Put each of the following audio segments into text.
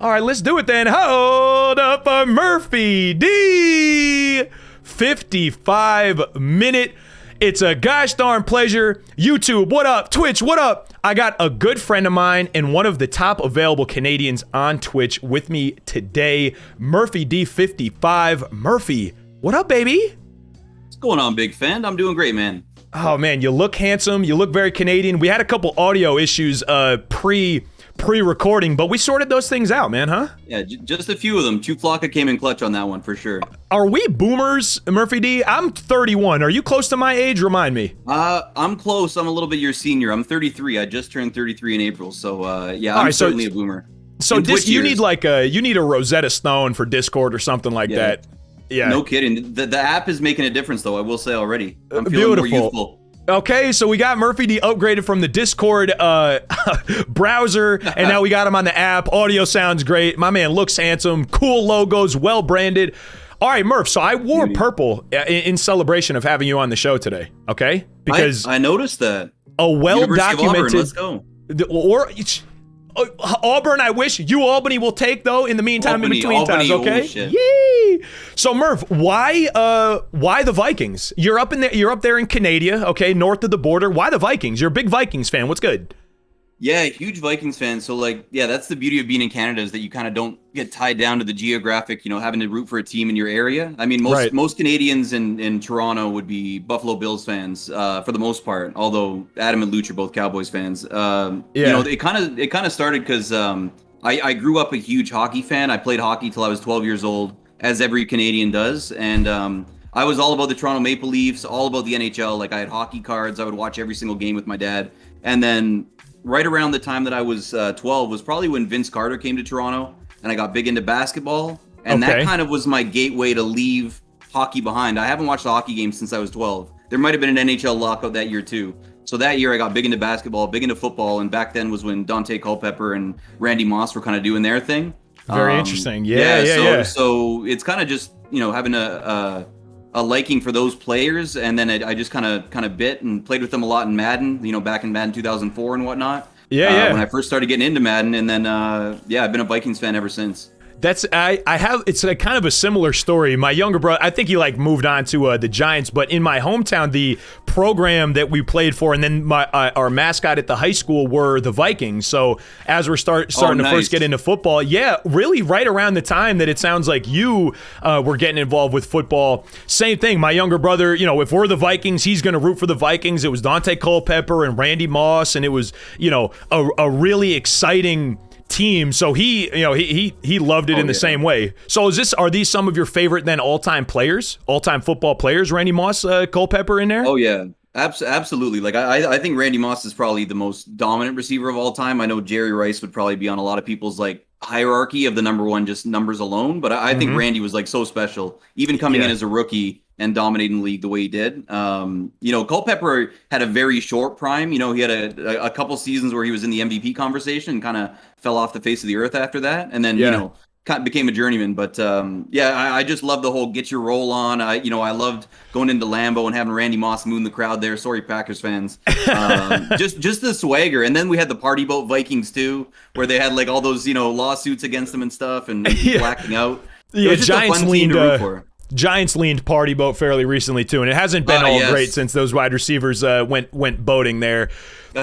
All right, let's do it then. Hold up a MURPHYDEE55 minute. It's a gosh darn pleasure. YouTube, what up? Twitch, what up? I got a good friend of mine and one of the top available Canadians on Twitch with me today, MURPHYDEE55. Murphy, what up, baby? What's going on, Big Fend? I'm doing great, man. Oh, man, you look handsome. You look very Canadian. We had a couple audio issues pre-recording, but we sorted those things out, man, huh? Yeah, just a few of them. Chuflaka came in clutch on that one for sure. Are we boomers, Murphy D? I'm 31. Are you close to my age? Remind me. I'm close. I'm a little bit your senior. I'm 33. I just turned 33 in April, so yeah, I'm certainly a boomer. So you need like a Rosetta Stone for Discord or something like that. Yeah. No kidding. The app is making a difference, though. I will say already. I'm feeling more youthful. Okay, so we got Murphy D upgraded from the Discord browser, and now we got him on the app. Audio sounds great. My man looks handsome. Cool logos, well branded. All right, Murph. So I wore purple in celebration of having you on the show today. Okay, because I noticed that a well-documented. Let's go. Auburn, I wish. Albany will take, though, in the meantime, in between times, okay? Yee! So, Murph, why the Vikings? You're up there in Canada, okay, north of the border. Why the Vikings? You're a big Vikings fan. What's good? Yeah, huge Vikings fan. So, like, yeah, that's the beauty of being in Canada is that you kind of don't get tied down to the geographic, having to root for a team in your area. I mean, most Canadians in Toronto would be Buffalo Bills fans for the most part, although Adam and Luch are both Cowboys fans. It kind of started because I grew up a huge hockey fan. I played hockey till I was 12 years old, as every Canadian does. And I was all about the Toronto Maple Leafs, all about the NHL. Like, I had hockey cards. I would watch every single game with my dad. And then right around the time that I was 12 was probably when Vince Carter came to Toronto, and I got big into basketball. And that kind of was my gateway to leave hockey behind. I haven't watched a hockey game since I was 12. There might have been an NHL lockout that year too. So that year I got big into basketball, big into football, and back then was when Dante Culpepper and Randy Moss were kind of doing their thing. Very interesting. Yeah. So it's kind of just, having a liking for those players, and then I just kind of bit and played with them a lot in Madden, back in Madden 2004 and whatnot. When I first started getting into Madden, and then I've been a Vikings fan ever since. It's a kind of a similar story. My younger brother, I think he moved on to the Giants, but in my hometown, the program that we played for, and then our mascot at the high school were the Vikings. So as we're starting to first get into football, really right around the time that it sounds like you were getting involved with football, same thing. My younger brother, if we're the Vikings, he's going to root for the Vikings. It was Dante Culpepper and Randy Moss, and it was a really exciting team. So he loved it in the same way. So are these some of your favorite then all-time football players? Randy Moss, Culpepper in there? Oh yeah, absolutely. Like I think Randy Moss is probably the most dominant receiver of all time. I know Jerry Rice would probably be on a lot of people's hierarchy of the number one, just numbers alone. But I think Randy was so special, even coming in as a rookie and dominating the league the way he did. Culpepper had a very short prime. He had a couple seasons where he was in the MVP conversation and kind of fell off the face of the earth after that. And then, kind of became a journeyman. But I just love the whole get your roll on. I loved going into Lambeau and having Randy Moss moon the crowd there. Sorry, Packers fans. Just the swagger. And then we had the party boat Vikings too, where they had all those, lawsuits against them and stuff and blacking out. Yeah, Giants leaned party boat fairly recently too, and it hasn't been great since those wide receivers went boating there.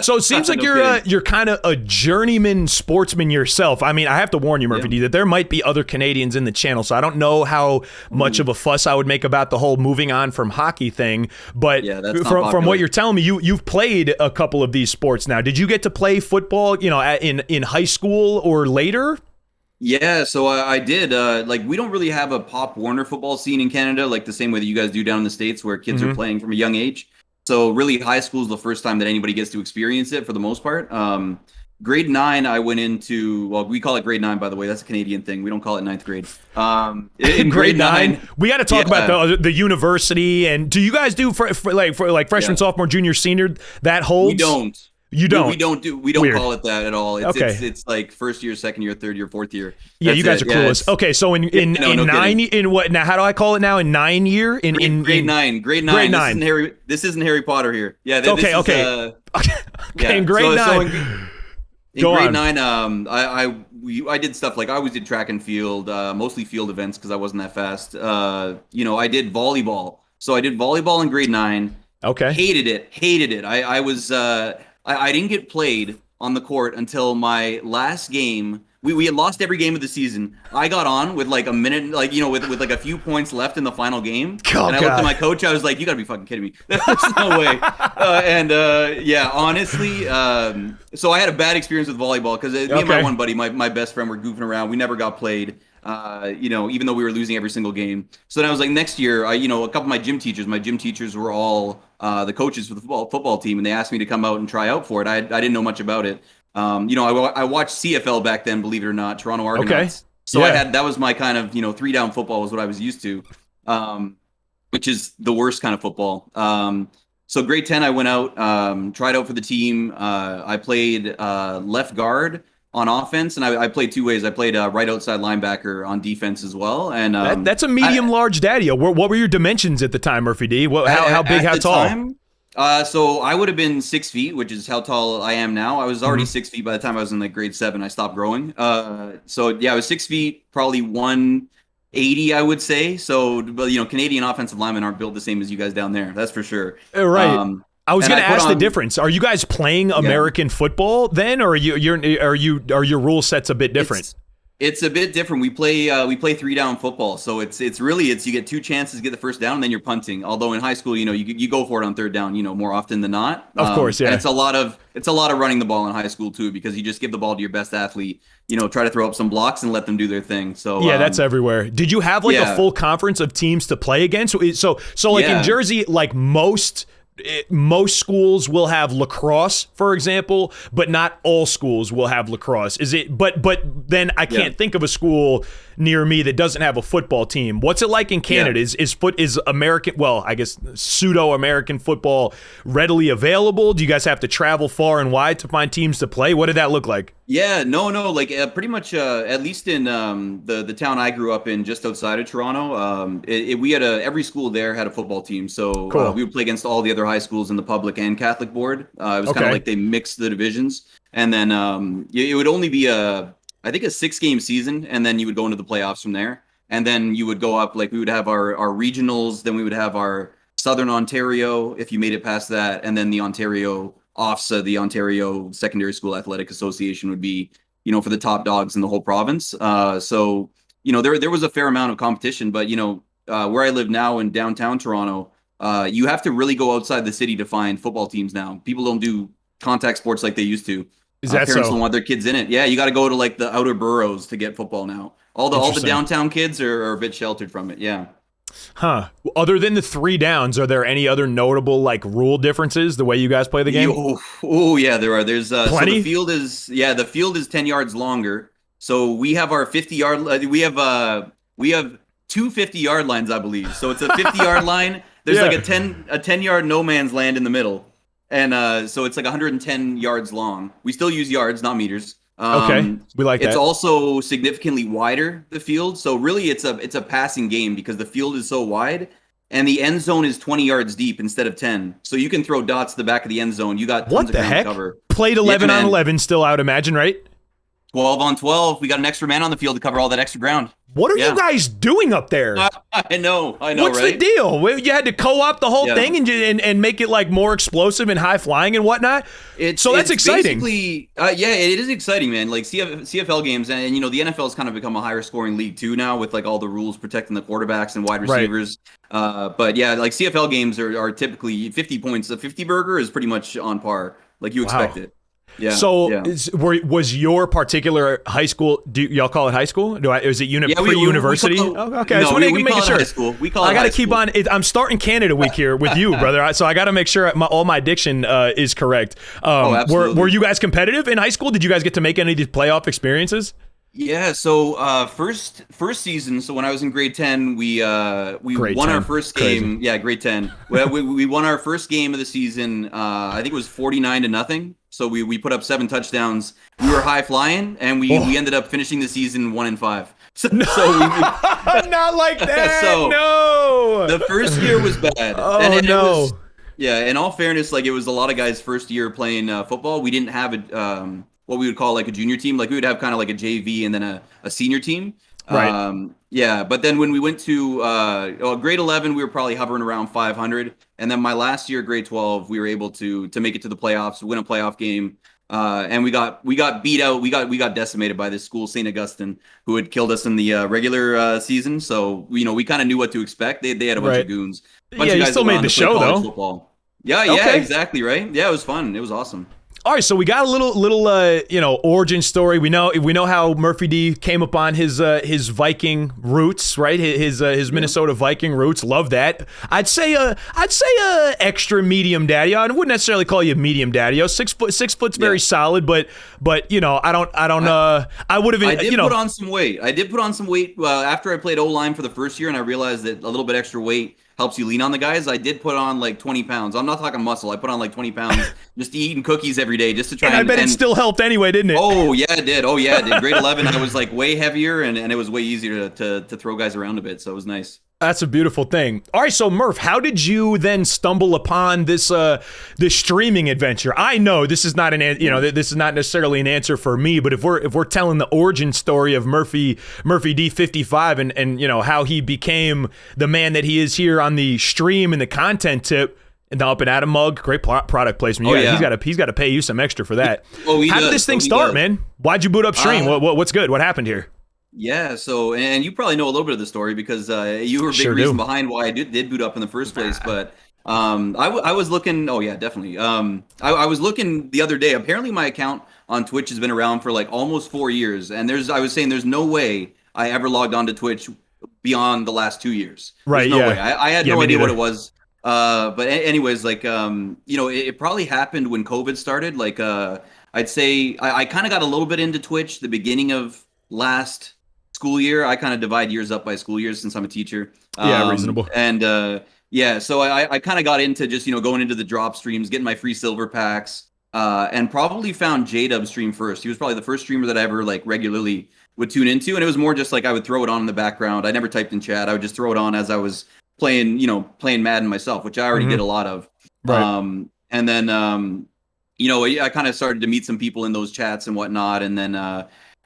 So it seems like you're kind of a journeyman sportsman yourself. I mean, I have to warn you, Murphy D, that there might be other Canadians in the channel, so I don't know how much of a fuss I would make about the whole moving on from hockey thing. But from what you're telling me, you've played a couple of these sports now. Did you get to play football, in high school or later? Yeah, so I did. We don't really have a Pop Warner football scene in Canada, the same way that you guys do down in the States, where kids are playing from a young age. So really, high school is the first time that anybody gets to experience it for the most part. Grade 9, I went into, we call it grade 9, by the way. That's a Canadian thing. We don't call it 9th grade. In grade 9, we got to talk about the university. And do you guys do for freshman, sophomore, junior, senior? That holds? We don't. You don't? We don't call it that at all. It's like first year, second year, third year, fourth year. Yeah, you guys are clueless. Okay, so in 9, in what now? How do I call it now? In 9 year? In grade 9. Grade 9. This isn't Harry Potter here. Yeah. Okay. In grade 9. In grade 9, I did stuff like I always did track and field, mostly field events because I wasn't that fast. I did volleyball. So I did volleyball in grade 9. Okay. Hated it. I didn't get played on the court until my last game. We had lost every game of the season. I got on with like a minute, with like a few points left in the final game. Oh, and I looked at my coach. I was like, "You gotta be fucking kidding me! There's no way." Honestly, so I had a bad experience with volleyball because me and my one buddy, my best friend, were goofing around. We never got played. Even though we were losing every single game. So then I was like, next year, a couple of my gym teachers were all the coaches for the football team, and they asked me to come out and try out for it. I didn't know much about it. I watched CFL back then, believe it or not, Toronto Argonauts. Okay. So that was my kind of, 3-down football was what I was used to, which is the worst kind of football. So grade 10, I went out, tried out for the team. I played left guard on offense, and I played two ways. I played right outside linebacker on defense as well. And that's a medium-large daddy. What were your dimensions at the time, Murphy D? How big, how tall? So I would have been 6 feet, which is how tall I am now. I was already 6 feet by the time I was in like grade 7. I stopped growing. I was 6 feet, probably 180, I would say. So, but Canadian offensive linemen aren't built the same as you guys down there. That's for sure. Right. I was going to ask the difference. Are you guys playing American football then, or are your rule sets a bit different? It's a bit different. We play 3-down football, so it's you get 2 chances to get the first down, and then you're punting. Although in high school, you go for it on 3rd down, more often than not. Of course, yeah. And it's a lot of running the ball in high school too, because you just give the ball to your best athlete. Try to throw up some blocks and let them do their thing. So that's everywhere. Did you have a full conference of teams to play against? So in Jersey, like most schools will have lacrosse, for example, but not all schools will have lacrosse. Is it? But then I can't think of a school near me that doesn't have a football team. What's it like in Canada? Is American? Well, I guess pseudo-American football readily available? Do you guys have to travel far and wide to find teams to play? What did that look like? Yeah, no, like pretty much at least in the town I grew up in, just outside of Toronto, we had every school there had a football team. So cool. We would play against all the other high schools in the public and Catholic board. It was kind of like they mixed the divisions, and then it would only be I think a 6-game season, and then you would go into the playoffs from there. And then you would go up, like we would have our regionals, then we would have our Southern Ontario, if you made it past that, and then the Ontario OFSA, the Ontario Secondary School Athletic Association, would be, for the top dogs in the whole province. So there was a fair amount of competition, but where I live now in downtown Toronto, you have to really go outside the city to find football teams now. People don't do contact sports like they used to. Is that parents so? Don't want their kids in it. Yeah, you got to go to like the outer boroughs to get football now. All the downtown kids are a bit sheltered from it. Yeah. Huh. Other than the 3 downs, are there any other notable like rule differences the way you guys play the game? Yeah, there are. There's plenty. So the field is 10 yards longer. So we have our 50-yard. We have 2 50-yard lines, I believe. So it's a 50-yard line. There's like a 10-yard no man's land in the middle. And so it's like 110 yards long. We still use yards, not meters. We like that. It's also significantly wider, the field. So really it's a passing game because the field is so wide, and the end zone is 20 yards deep instead of 10. So you can throw dots to the back of the end zone. You got tons of ground cover. Played 11 on 11 still, I would imagine, right? 12 on 12. We got an extra man on the field to cover all that extra ground. What are you guys doing up there? I know, What's right? the deal? You had to co-op the whole thing and make it like more explosive and high flying and whatnot. So that's exciting. Basically, it is exciting, man. Like CFL games, and the NFL has kind of become a higher scoring league too now, with like all the rules protecting the quarterbacks and wide receivers. Right. But yeah, like CFL games are typically 50 points. A 50 burger is pretty much on par, like you expect it. Yeah. So, was your particular high school? Do y'all call it high school? Is it pre-university? Okay, no, we call it high school. We call it. I got to keep on. I'm starting Canada week here with you, brother. So I got to make sure all my diction is correct. Absolutely. Were you guys competitive in high school? Did you guys get to make any of these playoff experiences? Yeah, so first season, so when I was in grade 10, we won our first game. Crazy. Yeah, grade 10. we won our first game of the season. I think it was 49-0. So we put up 7 touchdowns. We were high flying, and we ended up finishing the season 1-5. So we not like that. So no, the first year was bad. Oh no. In all fairness, like it was a lot of guys' first year playing football. We didn't have what we would call like a junior team. Like we would have kind of like a JV and then a senior team. Right. Yeah, but then when we went to grade 11, we were probably hovering around 500, and then my last year, grade 12, we were able to make it to the playoffs, win a playoff game, and we got beat out. We got decimated by this school, St. Augustine, who had killed us in the regular season. So we kind of knew what to expect. They had a bunch of goons. Yeah, you still made the show though. Football. Yeah, exactly, right. Yeah, it was fun. It was awesome. All right, so we got a little origin story. We know how Murphy D came upon his Viking roots, right? His Minnesota Viking roots. Love that. I'd say extra medium daddy. I wouldn't necessarily call you medium daddy. 6 foot's very solid, but I would have. I did put on some weight. After I played O-line for the first year, and I realized that a little bit extra weight helps you lean on the guys. I did put on like 20 pounds. I'm not talking muscle. I put on like 20 pounds just eating cookies every day just to try. And I bet it still helped anyway, didn't it? Oh yeah, it did. Grade 11, I was like way heavier, and it was way easier to throw guys around a bit. So it was nice. That's a beautiful thing. All right, so Murph, how did you then stumble upon this streaming adventure? I know this is not this is not necessarily an answer for me, but if we're telling the origin story of MURPHYDEE55 and how he became the man that he is here on the stream and the content tip. And the Up and Atom mug, great product placement. He's got to pay you some extra for that. How did this thing start, man? Why'd you boot up stream? What's good? What happened here? Yeah, so and you probably know a little bit of the story because you were a big reason behind why I did boot up in the first place. But I was looking. Oh yeah, definitely. I was looking the other day. Apparently, my account on Twitch has been around for like almost 4 years, and I was saying there's no way I ever logged on to Twitch beyond the last 2 years. Right. There's no way. I had no idea what it was. But anyways, like it probably happened when COVID started. Like I'd say I kind of got a little bit into Twitch the beginning of last school year. I kind of divide years up by school years since I'm a teacher. Yeah, reasonable. And so I kind of got into just going into the drop streams, getting my free silver packs, and probably found J-Dub stream first. He was probably the first streamer that I ever like regularly would tune into, and it was more just like I would throw it on in the background. I never typed in chat. I would just throw it on as I was playing Madden myself, which I already did a lot of. Right. And then I kind of started to meet some people in those chats and whatnot, and then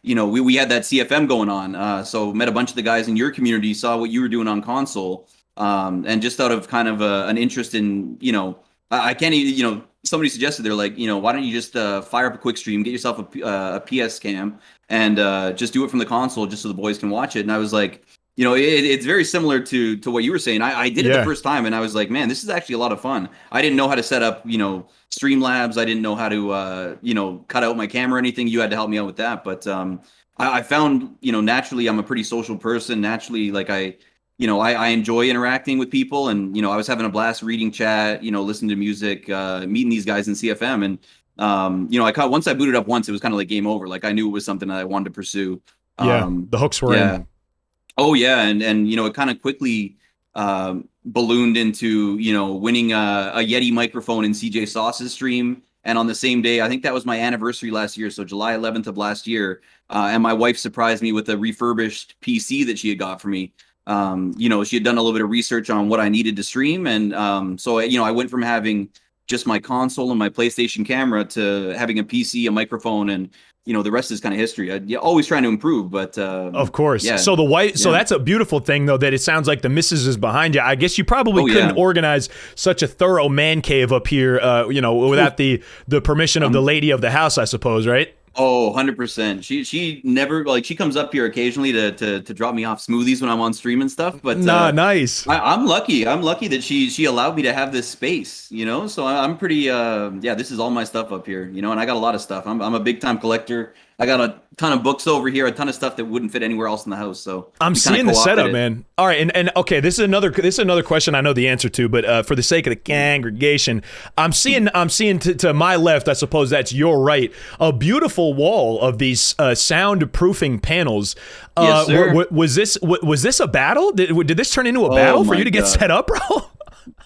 we had that CFM going on, so met a bunch of the guys in your community, saw what you were doing on console, and just out of kind of an interest in I can't even somebody suggested, they're like, why don't you just fire up a quick stream, get yourself a PS cam, and just do it from the console just so the boys can watch it. And I was like, it's very similar to what you were saying. I did it the first time, and I was like, man, this is actually a lot of fun. I didn't know how to set up, Streamlabs. I didn't know how to, cut out my camera or anything. You had to help me out with that. But I found, naturally, I'm a pretty social person. Naturally, like I enjoy interacting with people, and I was having a blast reading chat, listening to music, meeting these guys in CFM, and once I booted up once, it was kind of like game over. Like I knew it was something that I wanted to pursue. The hooks were in. Oh yeah, and it kind of quickly ballooned into winning a Yeti microphone in CJ Sauce's stream, and on the same day, I think that was my anniversary last year, so July 11th of last year, and my wife surprised me with a refurbished PC that she had got for me. She had done a little bit of research on what I needed to stream, and so I went from having just my console and my PlayStation camera to having a PC, a microphone, and the rest is kind of history. I'm always trying to improve, but of course. Yeah. So so that's a beautiful thing, though, that it sounds like the missus is behind you. I guess you probably couldn't organize such a thorough man cave up here, without the permission of the lady of the house, I suppose, right? Oh, 100%. She never, she comes up here occasionally to drop me off smoothies when I'm on stream and stuff. But nice. I'm lucky. I'm lucky that she allowed me to have this space, so I'm pretty, this is all my stuff up here, and I got a lot of stuff. I'm a big time collector. I got a ton of books over here, a ton of stuff that wouldn't fit anywhere else in the house. So I'm seeing the setup, man. All right, and okay, this is another question I know the answer to, but for the sake of the congregation, I'm seeing to my left, I suppose that's your right, a beautiful wall of these soundproofing panels. Yes, sir. Was this a battle? Did this turn into a battle for you to get set up, bro?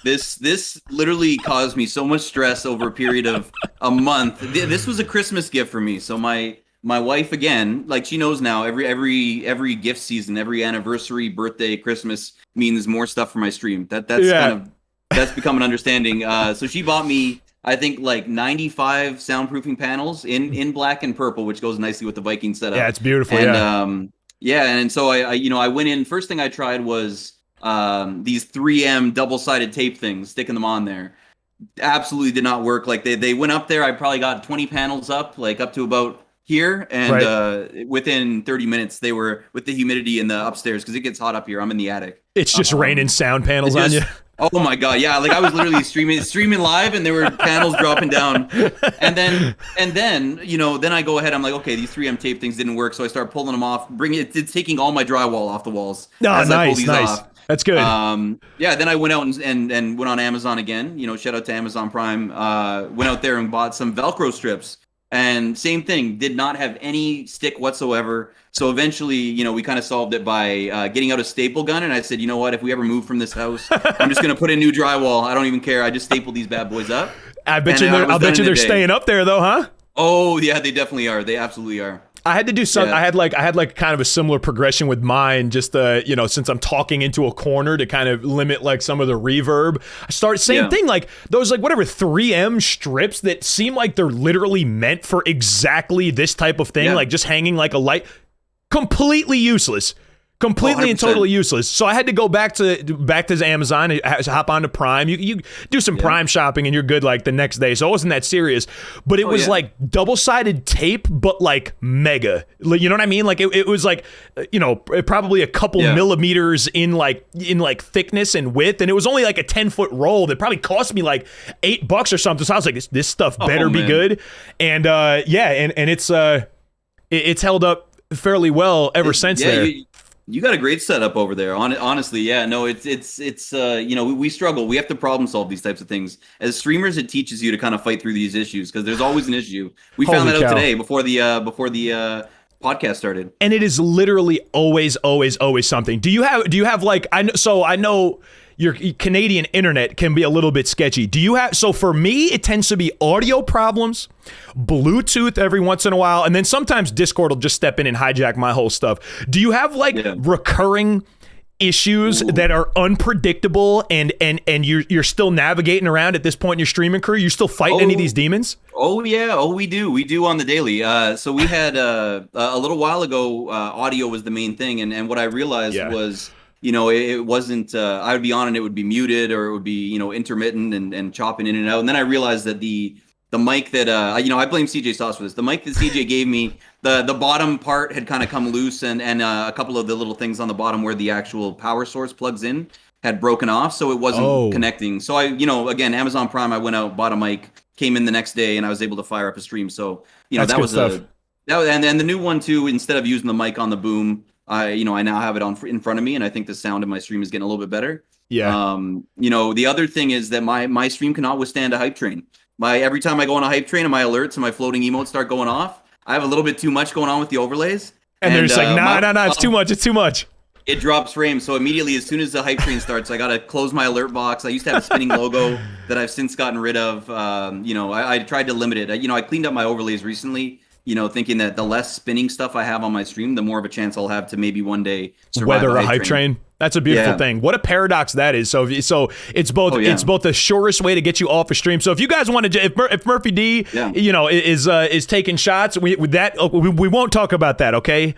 This literally caused me so much stress over a period of a month. This was a Christmas gift for me. So my wife, again, like she knows now, every gift season, every anniversary, birthday, Christmas means more stuff for my stream. That's become an understanding. So she bought me I think like 95 soundproofing panels in black and purple, which goes nicely with the Viking setup. Yeah, it's beautiful. And and so I went in. First thing I tried was these 3M double-sided tape things, sticking them on there. Absolutely did not work. Like they went up there. I probably got 20 panels up, like up to about here, and within 30 minutes they were with the humidity in the upstairs because it gets hot up here. I'm in the attic. It's just raining sound panels on you. Oh my god, yeah! Like I was literally streaming live, and there were panels dropping down, and then then I go ahead. I'm like, okay, these 3M tape things didn't work, so I start pulling them off, it's taking all my drywall off the walls. Oh, nice. Off. That's good. Then I went out and went on Amazon again. Shout out to Amazon Prime. Went out there and bought some Velcro strips. And same thing, did not have any stick whatsoever. So eventually, we kind of solved it by getting out a staple gun. And I said, you know what, if we ever move from this house, I'm just going to put in new drywall. I don't even care. I just stapled these bad boys up. I'll bet you they're staying up there though, huh? Oh yeah, they definitely are. They absolutely are. I had to do something. Yeah. I had like kind of a similar progression with mine. Just since I'm talking into a corner to kind of limit like some of the reverb. Same thing. Like those 3M strips that seem like they're literally meant for exactly this type of thing. Like just hanging like a light. Completely useless. Completely and totally useless. So I had to go back to Amazon and hop onto Prime. You do some Prime shopping and you're good like the next day. So it wasn't that serious. But it was like double-sided tape, but like mega. You know what I mean? Like it was like, probably a couple millimeters in thickness and width. And it was only like a 10-foot roll that probably cost me like $8 or something. So I was like, this stuff better be good. And and it's held up fairly well ever since there. You got a great setup over there. Honestly, yeah. No, it's we struggle. We have to problem solve these types of things. As streamers, it teaches you to kind of fight through these issues because there's always an issue. We found that out today before the podcast started. And it is literally always something. Do you have like I know your Canadian internet can be a little bit sketchy. Do you have, so for me, it tends to be audio problems, Bluetooth every once in a while, and then sometimes Discord will just step in and hijack my whole stuff. Do you have recurring issues that are unpredictable and you're still navigating around at this point in your streaming career? You still fighting any of these demons? Oh yeah. Oh, we do on the daily. So we had a little while ago, audio was the main thing. And what I realized was, it wasn't, I would be on and it would be muted or it would be, intermittent and chopping in and out. And then I realized that the mic that, I blame CJ Sauce for this. The mic that CJ gave me, the bottom part had kind of come loose and a couple of the little things on the bottom where the actual power source plugs in had broken off. So it wasn't connecting. So I, again, Amazon Prime, I went out, bought a mic, came in the next day and I was able to fire up a stream. So, that was stuff. And the new one too, instead of using the mic on the boom, I now have it in front of me, and I think the sound of my stream is getting a little bit better. Yeah. The other thing is that my stream cannot withstand a hype train. Every time I go on a hype train and my alerts and my floating emotes start going off, I have a little bit too much going on with the overlays. And they're just like, no, it's too much. It drops frames. So immediately, as soon as the hype train starts, I got to close my alert box. I used to have a spinning logo that I've since gotten rid of. I tried to limit it. I cleaned up my overlays recently. Thinking that the less spinning stuff I have on my stream, the more of a chance I'll have to maybe one day survive weather a hype train. That's a beautiful thing. What a paradox that is. So it's both it's both the shortest way to get you off a stream. So if you guys want to, if Murphy D, is taking shots, we won't talk about that, okay?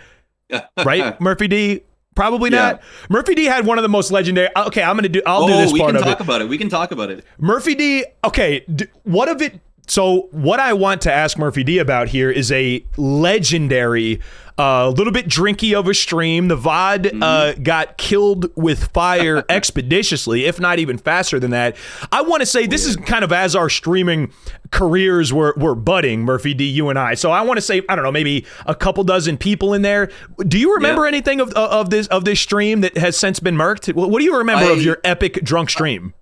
Right, Murphy D. Probably not. Murphy D had one of the most legendary. Okay, I'll do this part of it. We can talk about it. Murphy D. Okay, what of it? So what I want to ask Murphy D about here is a legendary, little bit drinky of a stream. The VOD got killed with fire expeditiously, if not even faster than that. I want to say this is kind of as our streaming careers were budding, Murphy D, you and I. So I want to say, I don't know, maybe a couple dozen people in there. Do you remember anything of this stream that has since been murked? What do you remember of your epic drunk stream?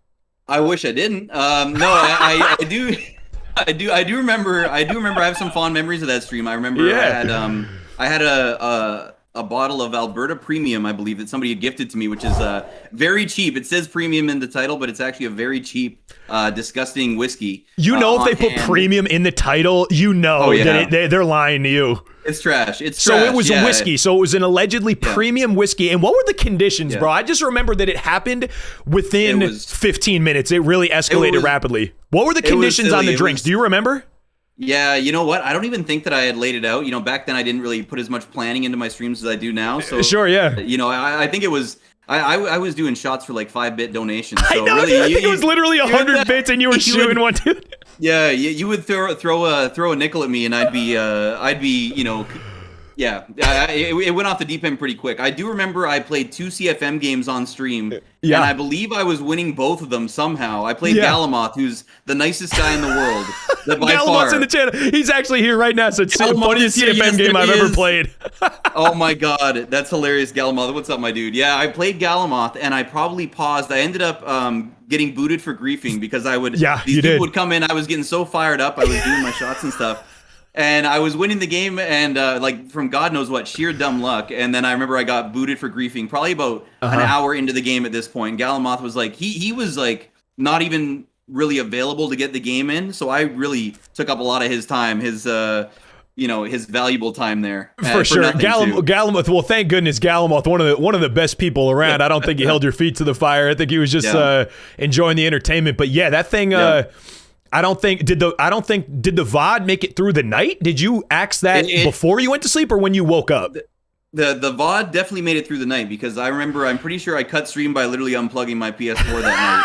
I wish I didn't. No, I do. I do remember. I have some fond memories of that stream. I remember I had a a bottle of Alberta Premium, I believe, that somebody had gifted to me, which is very cheap. It says premium in the title, but it's actually a very cheap, disgusting whiskey. If they put premium in the title, that they're lying to you. It's trash. It's so trash. It was a whiskey. So it was an allegedly premium whiskey. And what were the conditions, bro? I just remember that it happened within 15 minutes. It really escalated rapidly. What were the conditions on the drinks? Do you remember? Yeah, you know what? I don't even think that I had laid it out. Back then I didn't really put as much planning into my streams as I do now. So sure, yeah. I think it was. I was doing shots for like 5-bit donations. So I know. Really, I think it was literally 100 bits, and you were shooting one too. Yeah, you would throw a nickel at me, and I'd be Yeah, it went off the deep end pretty quick. I do remember I played 2 CFM games on stream, and I believe I was winning both of them somehow. I played Galamoth, who's the nicest guy in the world. Galamoth's in the channel. He's actually here right now, so it's the funniest CFM game I've ever played. Oh my god, that's hilarious, Galamoth. What's up, my dude? Yeah, I played Galamoth, and I probably paused. I ended up getting booted for griefing because I would. These people would come in. I was getting so fired up. I was doing my shots and stuff. And I was winning the game, and from God knows what, sheer dumb luck. And then I remember I got booted for griefing probably about an hour into the game at this point. Galamoth was like, he was like not even really available to get the game in. So I really took up a lot of his time, his valuable time there. For sure. Galamoth, well, thank goodness Galamoth, one of the best people around. I don't think he held your feet to the fire. I think he was just enjoying the entertainment. But yeah, that thing... I don't think did the VOD make it through the night? Did you axe that before you went to sleep or when you woke up? The VOD definitely made it through the night because I'm pretty sure I cut stream by literally unplugging my PS4 that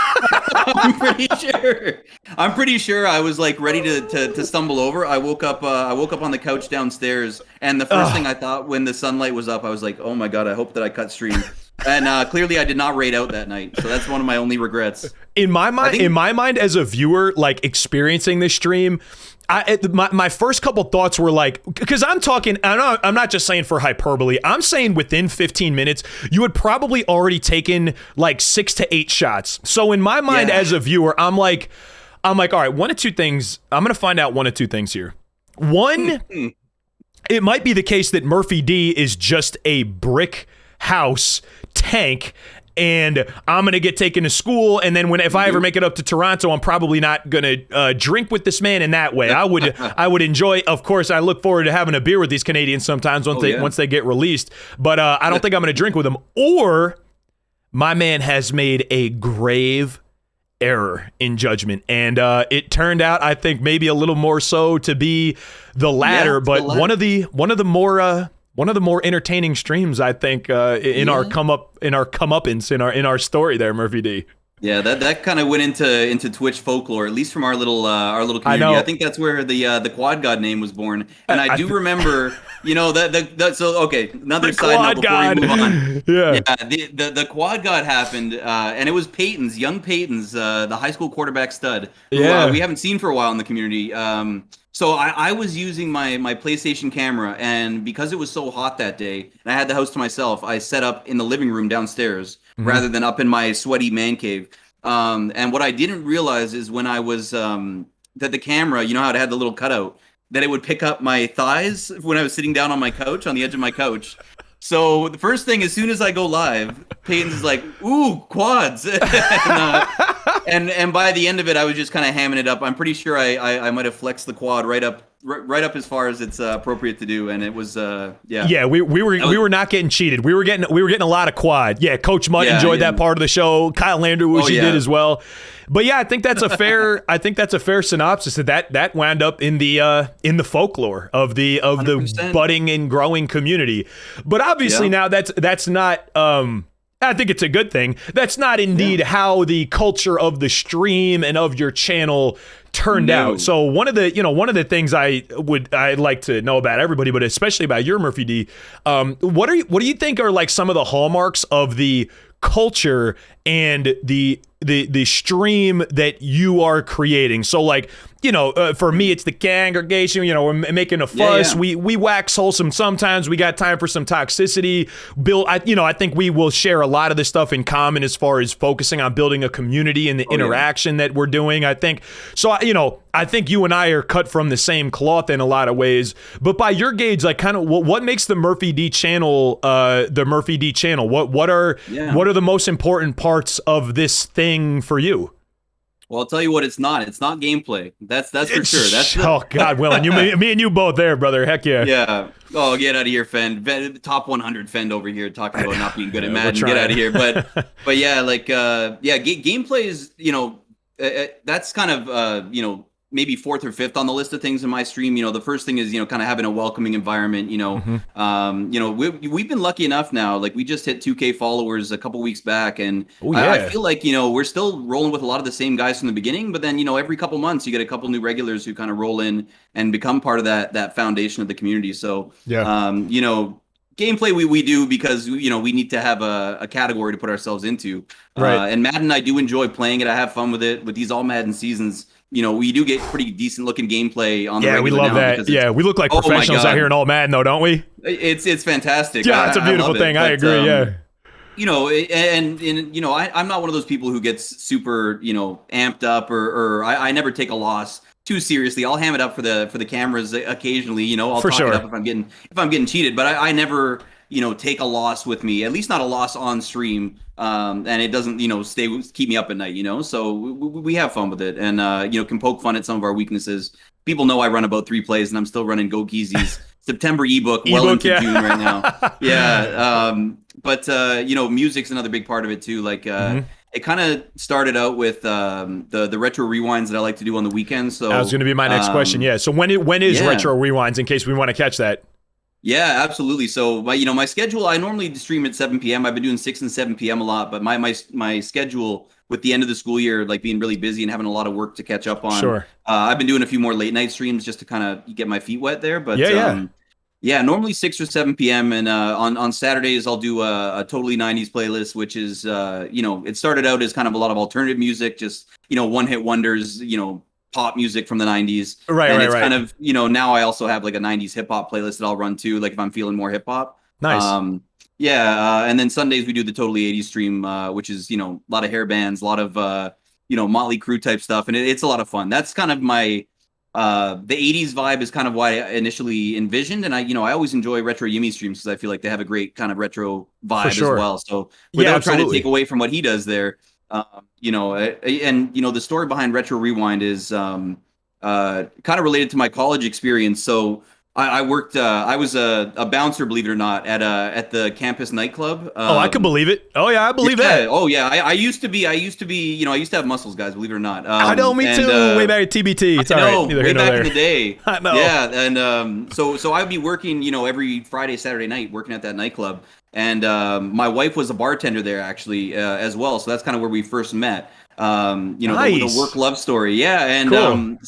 night. I'm pretty sure I was like ready to stumble over. I woke up on the couch downstairs, and the first thing I thought when the sunlight was up, I was like, oh my god, I hope that I cut stream. And clearly I did not raid out that night, so that's one of my only regrets. In my mind, as a viewer, like experiencing this stream, my first couple thoughts were like, because I'm not just saying for hyperbole, I'm saying within 15 minutes, you had probably already taken like 6 to 8 shots. So in my mind, as a viewer, I'm like, all right, one of two things. I'm gonna find out one of two things here. One, it might be the case that Murphy D is just a brick house tank, and I'm gonna get taken to school, and then if I ever make it up to Toronto, I'm probably not gonna drink with this man in that way. I would enjoy, of course, I look forward to having a beer with these Canadians sometimes once they get released, but I don't think I'm gonna drink with them. Or my man has made a grave error in judgment, and it turned out, I think, maybe a little more so to be the latter, but one of the more entertaining streams, I think, in our comeuppance in our story there, Murphy D. Yeah, that kind of went into Twitch folklore, at least from our little community. I think that's where the Quad God name was born, and I do remember, so okay, another side note before we move on. The Quad God happened, and it was young Peyton's, the high school quarterback stud, who we haven't seen for a while in the community. So I was using my PlayStation camera, and because it was so hot that day, and I had the house to myself, I set up in the living room downstairs rather than up in my sweaty man cave. And what I didn't realize is when I was that the camera, you know how it had the little cutout, that it wowould pick up my thighs when I was sitting down on my couch, on the edge of my couch. So the first thing, as soon as I go live, Peyton's like, "Ooh, quads," and by the end of it, I was just kind of hamming it up. I'm pretty sure I might have flexed the quad right up as far as it's appropriate to do, and it was Yeah, we were not getting cheated. We were getting a lot of quad. Yeah, Coach Mutt enjoyed that part of the show. Kyle Lander did as well. But yeah, I think that's a fair synopsis. That wound up in the folklore of the 100%. Budding and growing community. But obviously now that's not. I think it's a good thing. That's not indeed how the culture of the stream and of your channel turned out. So one of the things I'd like to know about everybody, but especially about your Murphy D. What do you think are like some of the hallmarks of the culture and the the stream that you are creating. So like, for me, it's the congregation, we're making a fuss. Yeah. We wax wholesome sometimes. We got time for some toxicity. I think we will share a lot of this stuff in common as far as focusing on building a community and the interaction that we're doing. I think, so, I think you and I are cut from the same cloth in a lot of ways. But by your gauge, like kind of what makes the MURPHYDee channel, What are the most important parts of this thing for you? Well, I'll tell you what, it's not gameplay. That's for sure. Oh God, Will, me and you both there, brother. Heck yeah. Yeah. Oh, get out of here, Fend. Top 100 Fend over here talking about not being good at Madden. Get out of here. But yeah, like gameplay is, that's kind of maybe fourth or fifth on the list of things in my stream. The first thing is, kind of having a welcoming environment, we've been lucky enough now, like we just hit 2K followers a couple weeks back. And I feel like, we're still rolling with a lot of the same guys from the beginning, but then, every couple months you get a couple new regulars who kind of roll in and become part of that foundation of the community. So, gameplay we do because, we need to have a category to put ourselves into. Right. And Madden, I do enjoy playing it. I have fun with it. With these all Madden seasons, we do get pretty decent looking gameplay on the regular. Yeah, we love that. Yeah, we look like professionals out here in all Madden, though, don't we? It's fantastic. Yeah, it's a beautiful thing. I agree. Yeah. I'm not one of those people who gets super, amped up or I never take a loss too seriously. I'll ham it up for the cameras occasionally. I'll talk it up if I'm getting cheated, but I never take a loss with me, at least not a loss on stream. And it doesn't, keep me up at night, so we have fun with it and, can poke fun at some of our weaknesses. People know I run about 3 plays and I'm still running Go Geezy's September ebook into June right now. Yeah. But music's another big part of it too. Like, it kind of started out with the retro rewinds that I like to do on the weekends. So that was going to be my next question. Yeah. So when is retro rewinds, in case we want to catch that? Yeah, absolutely. So my schedule, I normally stream at 7 p.m. I've been doing 6 and 7 p.m. a lot, but my schedule with the end of the school year, like being really busy and having a lot of work to catch up on. Sure. I've been doing a few more late night streams just to kind of get my feet wet there. But normally 6 or 7 p.m. And on Saturdays, I'll do a totally 90s playlist, which is, it started out as kind of a lot of alternative music, just, one hit wonders, pop music from the 90s. Right, and it's kind of, now I also have like a 90s hip hop playlist that I'll run too, like if I'm feeling more hip hop. Nice. And then Sundays we do the totally 80s stream, which is, a lot of hair bands, a lot of, Motley Crue type stuff. And it's a lot of fun. That's kind of my, the 80s vibe is kind of why I initially envisioned. And I always enjoy retro Yimmy streams because I feel like they have a great kind of retro vibe as well. So without trying to take away from what he does there, the story behind Retro Rewind is kind of related to my college experience. So I worked. I was a bouncer, believe it or not, at the campus nightclub. I could believe it. Oh yeah, I believe that. Oh yeah, I used to be. I used to have muscles, guys. Believe it or not. I know, me too. Way back at TBT. It's all right. Neither way back in the day. I know. Yeah, and so I'd be working, every Friday, Saturday night, working at that nightclub. And my wife was a bartender there actually as well. So that's kind of where we first met. The work love story. Yeah, and cool.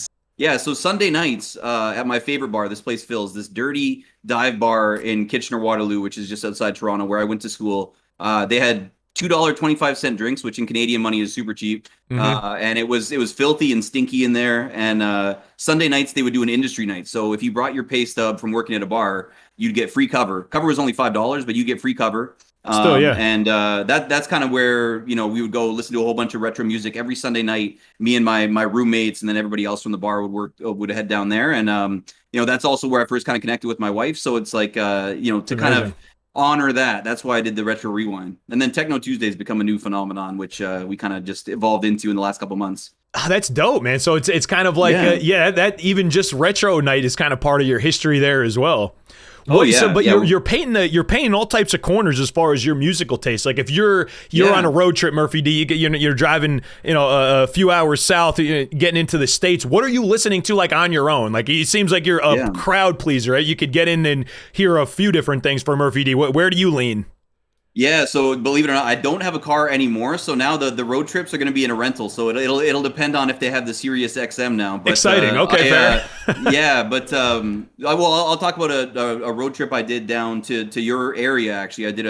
So Sunday nights at my favorite bar, this place Phil's, this dirty dive bar in Kitchener-Waterloo, which is just outside Toronto, where I went to school. They had $2.25 drinks, which in Canadian money is super cheap. And it was filthy and stinky in there. And Sunday nights they would do an industry night. So if you brought your pay stub from working at a bar, you'd get free cover. Cover was only $5, but you get free cover. Still, yeah. And that's kind of where, we would go listen to a whole bunch of retro music every Sunday night. Me and my roommates and then everybody else from the bar would head down there. And, that's also where I first kind of connected with my wife. So it's like, to kind of honor that. That's why I did the Retro Rewind. And then Techno Tuesdays become a new phenomenon, which we kind of just evolved into in the last couple months. Oh, that's dope, man. So it's kind of like, that even just retro night is kind of part of your history there as well. You're painting all types of corners as far as your musical taste. Like if you're on a road trip, MURPHYDee, you're driving, a few hours south, getting into the States. What are you listening to like on your own? Like it seems like you're a crowd pleaser, right? You could get in and hear a few different things for MURPHYDee. Where do you lean? Yeah, so believe it or not, I don't have a car anymore. So now the road trips are going to be in a rental. So it'll depend on if they have the Sirius XM now. But Exciting. Okay, fair. yeah, but I'll talk about a road trip I did down to your area. Actually, I did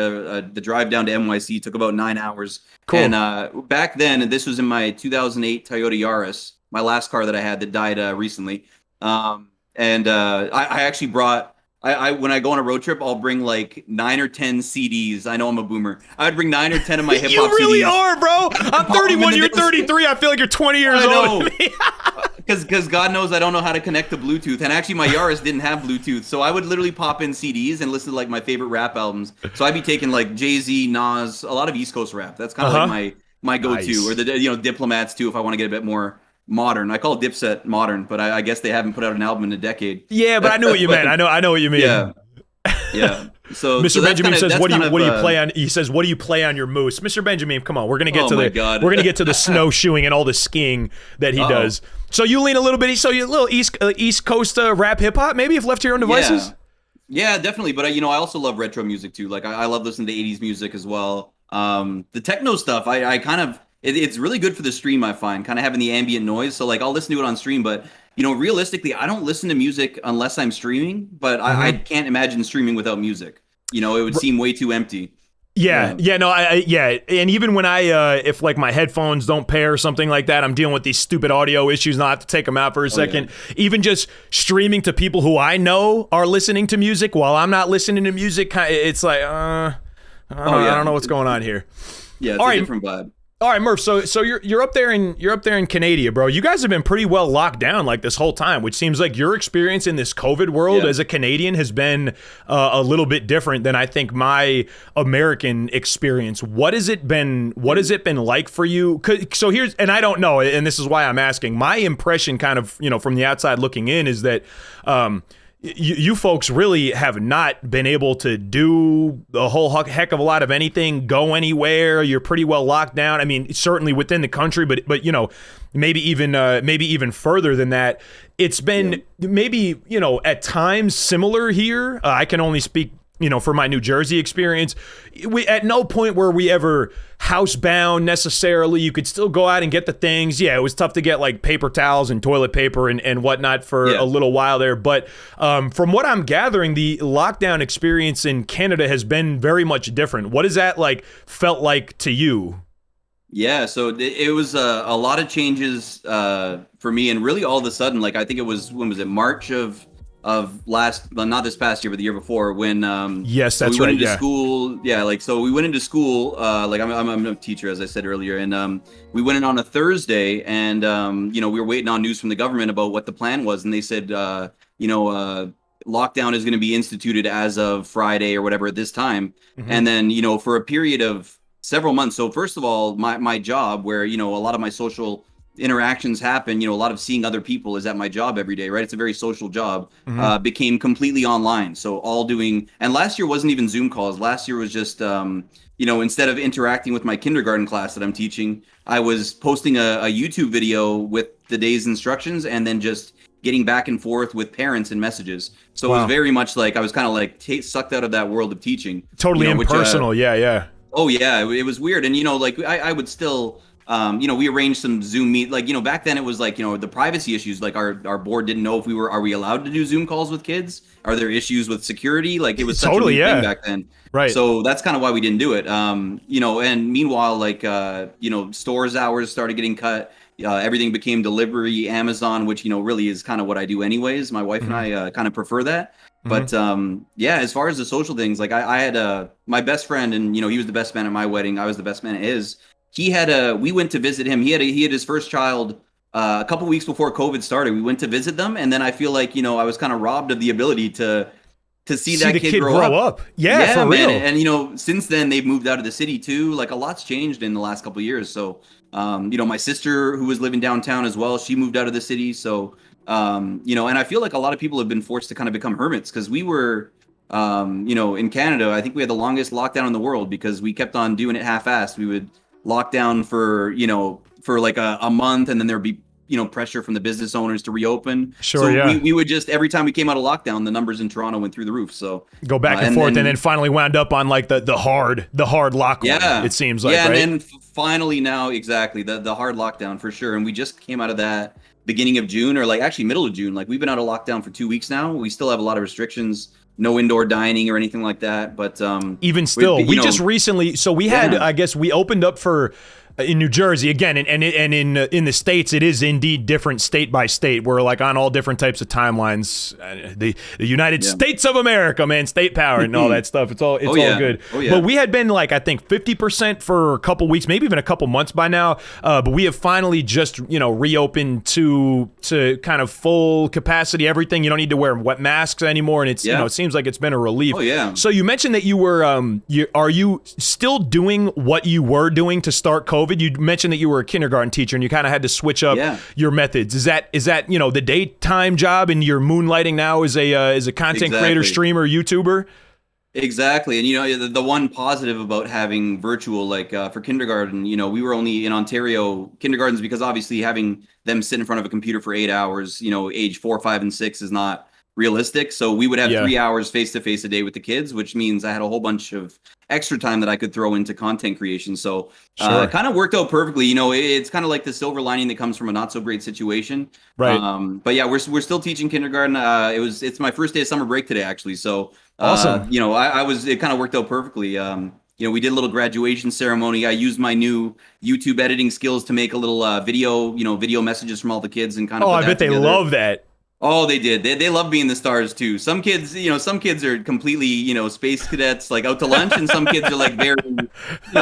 the drive down to NYC. Took about 9 hours. Cool. And back then, and this was in my 2008 Toyota Yaris, my last car that I had that died recently. I actually brought. I when I go on a road trip, I'll bring like 9 or 10 CDs. I know I'm a boomer. I'd bring 9 or 10 of my hip hop CDs. You really are, bro. I'm 31. You're 33. I feel like you're 20 years old. Because God knows I don't know how to connect to Bluetooth. And actually, my Yaris didn't have Bluetooth, so I would literally pop in CDs and listen to like my favorite rap albums. So I'd be taking like Jay-Z, Nas, a lot of East Coast rap. That's kind of like my go-to, Nice. or the Diplomats too, if I want to get a bit more modern. I call Dipset modern, but I guess they haven't put out an album in a decade. Yeah, but I knew what you meant. I know what you mean. Yeah. Yeah. So Mr. Benjamin says, "What do you play on?" He says, "What do you play on your moose?" Mr. Benjamin, come on, we're gonna get we're gonna get to the snowshoeing and all the skiing that he does. So you lean a little bit. So you a little East Coast rap hip hop, maybe if left to your own devices. Yeah, definitely. But I also love retro music too. Like I love listening to 80s music as well. The techno stuff, I kind of it's really good for the stream. I find kind of having the ambient noise. So like I'll listen to it on stream, but realistically, I don't listen to music unless I'm streaming, but I can't imagine streaming without music. It would seem way too empty. Yeah. And even when if like my headphones don't pair or something like that, I'm dealing with these stupid audio issues and I have to take them out for a second. Yeah. Even just streaming to people who I know are listening to music while I'm not listening to music, it's like, I don't know what's going on here. Yeah, it's a different vibe. All right, Murph. So you're up there in Canada, bro. You guys have been pretty well locked down like this whole time, which seems like your experience in this COVID world as a Canadian has been a little bit different than I think my American experience. What has it been like for you? So here's, and I don't know, and this is why I'm asking. My impression, kind of, from the outside looking in, is that you folks really have not been able to do a whole heck of a lot of anything, go anywhere. You're pretty well locked down. I mean, certainly within the country, but maybe even further than that. It's been maybe, at times similar here. I can only speak, for my New Jersey experience. We at no point were we ever housebound necessarily. You could still go out and get the things. Yeah, it was tough to get like paper towels and toilet paper and whatnot for a little while there. But from what I'm gathering, the lockdown experience in Canada has been very much different. What has that felt like to you? Yeah, so it was a lot of changes for me, and really all of a sudden, I think it was, when was it, March of not this past year, but the year before, when yes, that's we right. went into school. So we went into school. I'm a teacher, as I said earlier, and we went in on a Thursday, and we were waiting on news from the government about what the plan was, and they said lockdown is going to be instituted as of Friday or whatever at this time, and then for a period of several months. So first of all, my job, where a lot of my social interactions happen, a lot of seeing other people is at my job every day, right? It's a very social job, became completely online. So and last year wasn't even Zoom calls. Last year was just, instead of interacting with my kindergarten class that I'm teaching, I was posting a YouTube video with the day's instructions and then just getting back and forth with parents and messages. So It was very much like I was kind of sucked out of that world of teaching. Totally impersonal. Yeah. Oh yeah, it was weird. And I would still we arranged some Zoom meet, back then it was the privacy issues, our board didn't know if are we allowed to do Zoom calls with kids? Are there issues with security? It was such a new thing back then. Right. So that's kind of why we didn't do it. And meanwhile, stores hours started getting cut. Everything became delivery, Amazon, which, really is kind of what I do anyways. My wife and I kind of prefer that. But as far as the social things, I had my best friend, and he was the best man at my wedding. I was the best man at his. We went to visit him. He had his first child a couple weeks before COVID started. We went to visit them, and then I feel like I was kind of robbed of the ability to see that kid grow up. Yeah, for real. And since then they've moved out of the city too. A lot's changed in the last couple of years. So my sister, who was living downtown as well, she moved out of the city. So and I feel like a lot of people have been forced to kind of become hermits, because we were in Canada, I think we had the longest lockdown in the world because we kept on doing it half-assed. We would lock down for a month, and then there'd be pressure from the business owners to reopen. Sure, so yeah. we would just, every time we came out of lockdown, the numbers in Toronto went through the roof. So go back and forth, and then finally wound up on like the hard lockdown. It seems like, right? And then finally now, exactly, the hard lockdown for sure. And we just came out of that beginning of June, or like actually middle of June. Like we've been out of lockdown for 2 weeks now. We still have a lot of restrictions. No indoor dining or anything like that. But even still, we just recently, so we had, I guess we opened up for in New Jersey again, and in the States, it is indeed different state by state. We're like on all different types of timelines. The United States of America, man, state power and all that stuff. It's all good. But we had been like, I think 50% for a couple weeks, maybe even a couple months by now. But we have finally just reopened to kind of full capacity. Everything, you don't need to wear wet masks anymore, and it's it seems like it's been a relief. So you mentioned that you were are you still doing what you were doing to start COVID? You mentioned that you were a kindergarten teacher and you kind of had to switch up your methods. Is that the daytime job, and you're moonlighting now as a content creator, streamer, YouTuber? Exactly. And the one positive about having virtual, like for kindergarten, we were only in Ontario kindergartens, because obviously having them sit in front of a computer for 8 hours, age 4, 5, and 6 is not realistic. So we would have 3 hours face-to-face a day with the kids, which means I had a whole bunch of extra time that I could throw into content creation. So it kind of worked out perfectly. It's kind of like the silver lining that comes from a not so great situation. Right. But yeah, we're still teaching kindergarten. It's my first day of summer break today, actually. So awesome. It kind of worked out perfectly. We did a little graduation ceremony. I used my new YouTube editing skills to make a little video messages from all the kids and kind of. Oh, I bet they love that. Oh, they did. They love being the stars too. Some kids, some kids are completely, space cadets, like out to lunch, and some kids are like very,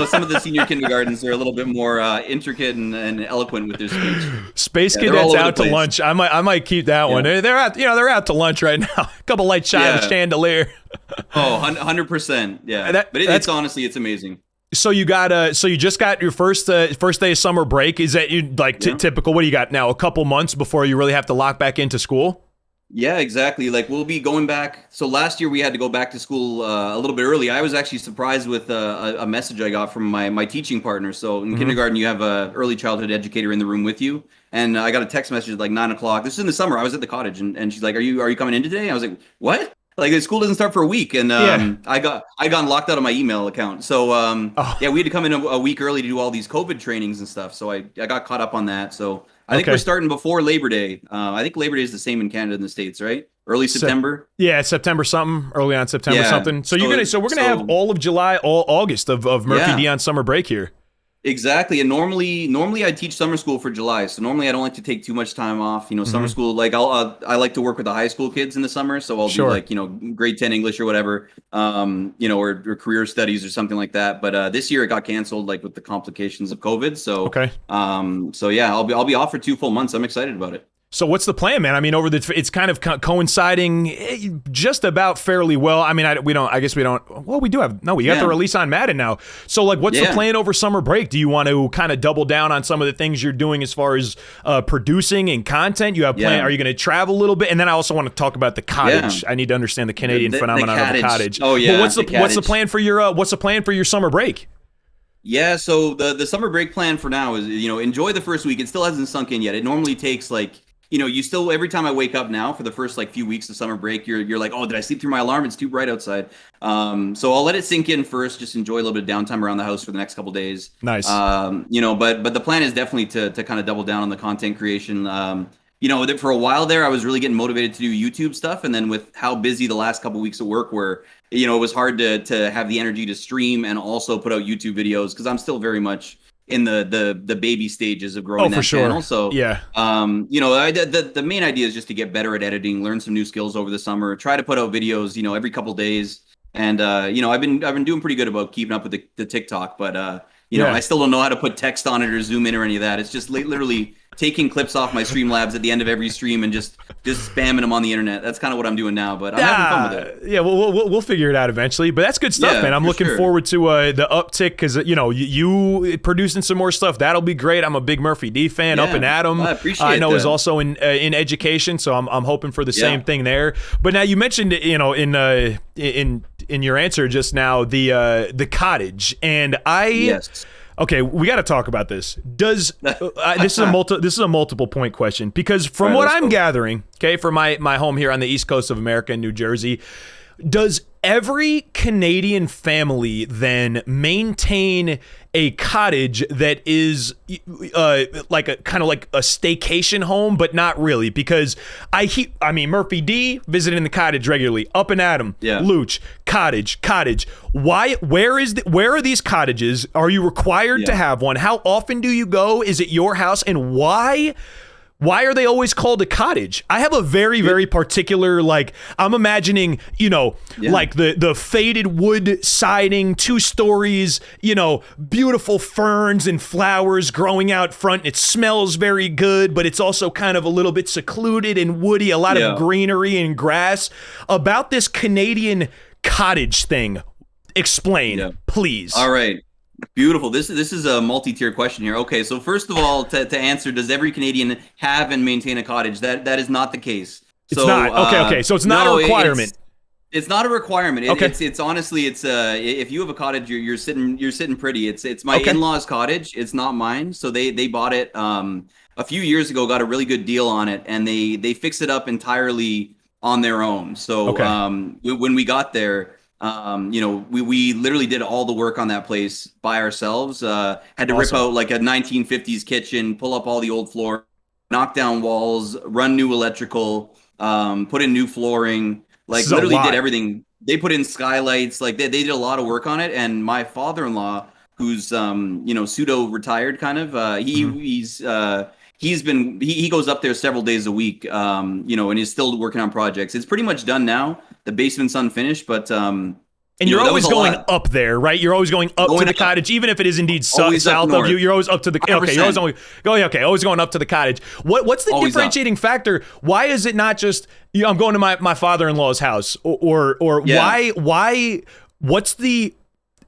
some of the senior kindergartens are a little bit more intricate and eloquent with their speech. Space cadets out to lunch. I might keep that one. They're out to lunch right now. A couple light chandelier. Oh, 100%. Yeah. But it's honestly, it's amazing. So you just got your first day of summer break. Is that typical? What do you got now? A couple months before you really have to lock back into school? Yeah, exactly. Like we'll be going back. So last year we had to go back to school a little bit early. I was actually surprised with a message I got from my teaching partner. So in kindergarten, you have a early childhood educator in the room with you. And I got a text message at like 9 o'clock. This is in the summer. I was at the cottage, and she's like, "Are you coming in today?" I was like, "What?" Like the school doesn't start for a week, and I got locked out of my email account. So we had to come in a week early to do all these COVID trainings and stuff. So I got caught up on that. So I think we're starting before Labor Day. I think Labor Day is the same in Canada and the States, right? Early September. September something. Early on September something. So we're gonna have all of July, all August of MURPHYDee on summer break here. Exactly. And normally I teach summer school for July. So normally I don't like to take too much time off, summer school. Like I like to work with the high school kids in the summer. So I'll do like, grade 10 English or whatever, or career studies or something like that. But this year it got canceled, like with the complications of COVID. So, I'll be off for 2 full months. I'm excited about it. So what's the plan, man? I mean, it's kind of coinciding just about fairly well. I mean, we got the release on Madden now. So like, what's the plan over summer break? Do you want to kind of double down on some of the things you're doing as far as producing and content? You have plan? Are you going to travel a little bit? And then I also want to talk about the cottage. I need to understand the Canadian phenomenon of the cottage. Oh yeah. But what's the plan for your summer break? Yeah, so the summer break plan for now is, enjoy the first week. It still hasn't sunk in yet. It normally takes like, you still, every time I wake up now for the first like few weeks of summer break, you're like, oh, did I sleep through my alarm? It's too bright outside. So I'll let it sink in first, just enjoy a little bit of downtime around the house for the next couple days. Nice. But the plan is definitely to kind of double down on the content creation. For a while there, I was really getting motivated to do YouTube stuff. And then with how busy the last couple weeks of work were, it was hard to have the energy to stream and also put out YouTube videos, because I'm still very much in the baby stages of growing that channel. So the main idea is just to get better at editing, learn some new skills over the summer, try to put out videos, every couple days. And I've been doing pretty good about keeping up with the TikTok, but I still don't know how to put text on it or zoom in or any of that. It's just literally taking clips off my Streamlabs at the end of every stream and just spamming them on the internet. That's kind of what I'm doing now, but I'm having fun with it. Yeah, we'll figure it out eventually. But that's good stuff, man. I'm looking forward to the uptick, because you producing some more stuff. That'll be great. I'm a big MURPHYDee fan. Up and Adam, I know, is also in education, so I'm hoping for the same thing there. But now you mentioned, in your answer just now, the cottage, and Okay, we got to talk about this. Does this is a multiple point question, because from what I'm gathering, okay, for my home here on the East Coast of America in New Jersey, does every Canadian family then maintain a cottage that is like a kind of like a staycation home, but not really? Because I mean, Murphy D visiting the cottage regularly, Up and Adam, Luch, cottage. Why? Where are these cottages? Are you required to have one? How often do you go? Is it your house? And why? Why are they always called a cottage? I have a very, very particular, like, I'm imagining, like the faded wood siding, 2 stories, beautiful ferns and flowers growing out front. It smells very good, but it's also kind of a little bit secluded and woody, a lot of greenery and grass. About this Canadian cottage thing, explain, please. All right. Beautiful. This is a multi-tier question here. Okay, so first of all, to answer, does every Canadian have and maintain a cottage? That is not the case. It's not. Okay. So it's not a requirement. It's not a requirement. Okay. It's honestly, if you have a cottage, you're sitting pretty. It's my in-laws' cottage. It's not mine. So they bought it a few years ago, got a really good deal on it, and they fixed it up entirely on their own. So when we got there, we literally did all the work on that place by ourselves. Had to rip out like a 1950s kitchen, pull up all the old floor, knock down walls, run new electrical, put in new flooring, like literally did everything. They put in skylights, like they did a lot of work on it. And my father-in-law, who's pseudo retired kind of, he goes up there several days a week, and he's still working on projects. It's pretty much done now. The basement's unfinished, but and you're always going up there, right? You're always going up to the cottage, even if it is indeed south of you. You're always up to the 100%. Okay. You're always going up to the cottage. What's the differentiating factor? Why is it not just I'm going to my father-in-law's house, or why? What's the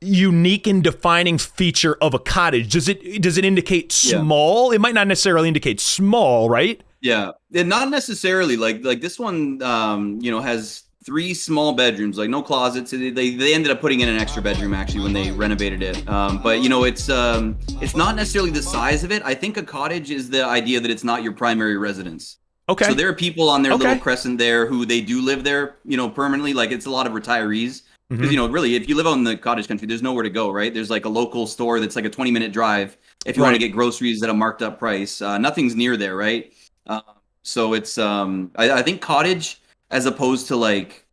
unique and defining feature of a cottage? Does it indicate small? It might not necessarily indicate small, right? Yeah, and not necessarily. Like this one, has 3 small bedrooms, like no closets. They ended up putting in an extra bedroom actually when they renovated it. But it's not necessarily the size of it. I think a cottage is the idea that it's not your primary residence. Okay. So there are people on their little crescent there who they do live there, permanently. Like it's a lot of retirees. Because, really, if you live out in the cottage country, there's nowhere to go, right? There's like a local store that's like a 20-minute drive if you want to get groceries at a marked up price. Nothing's near there, right? So it's, I think cottage as opposed to like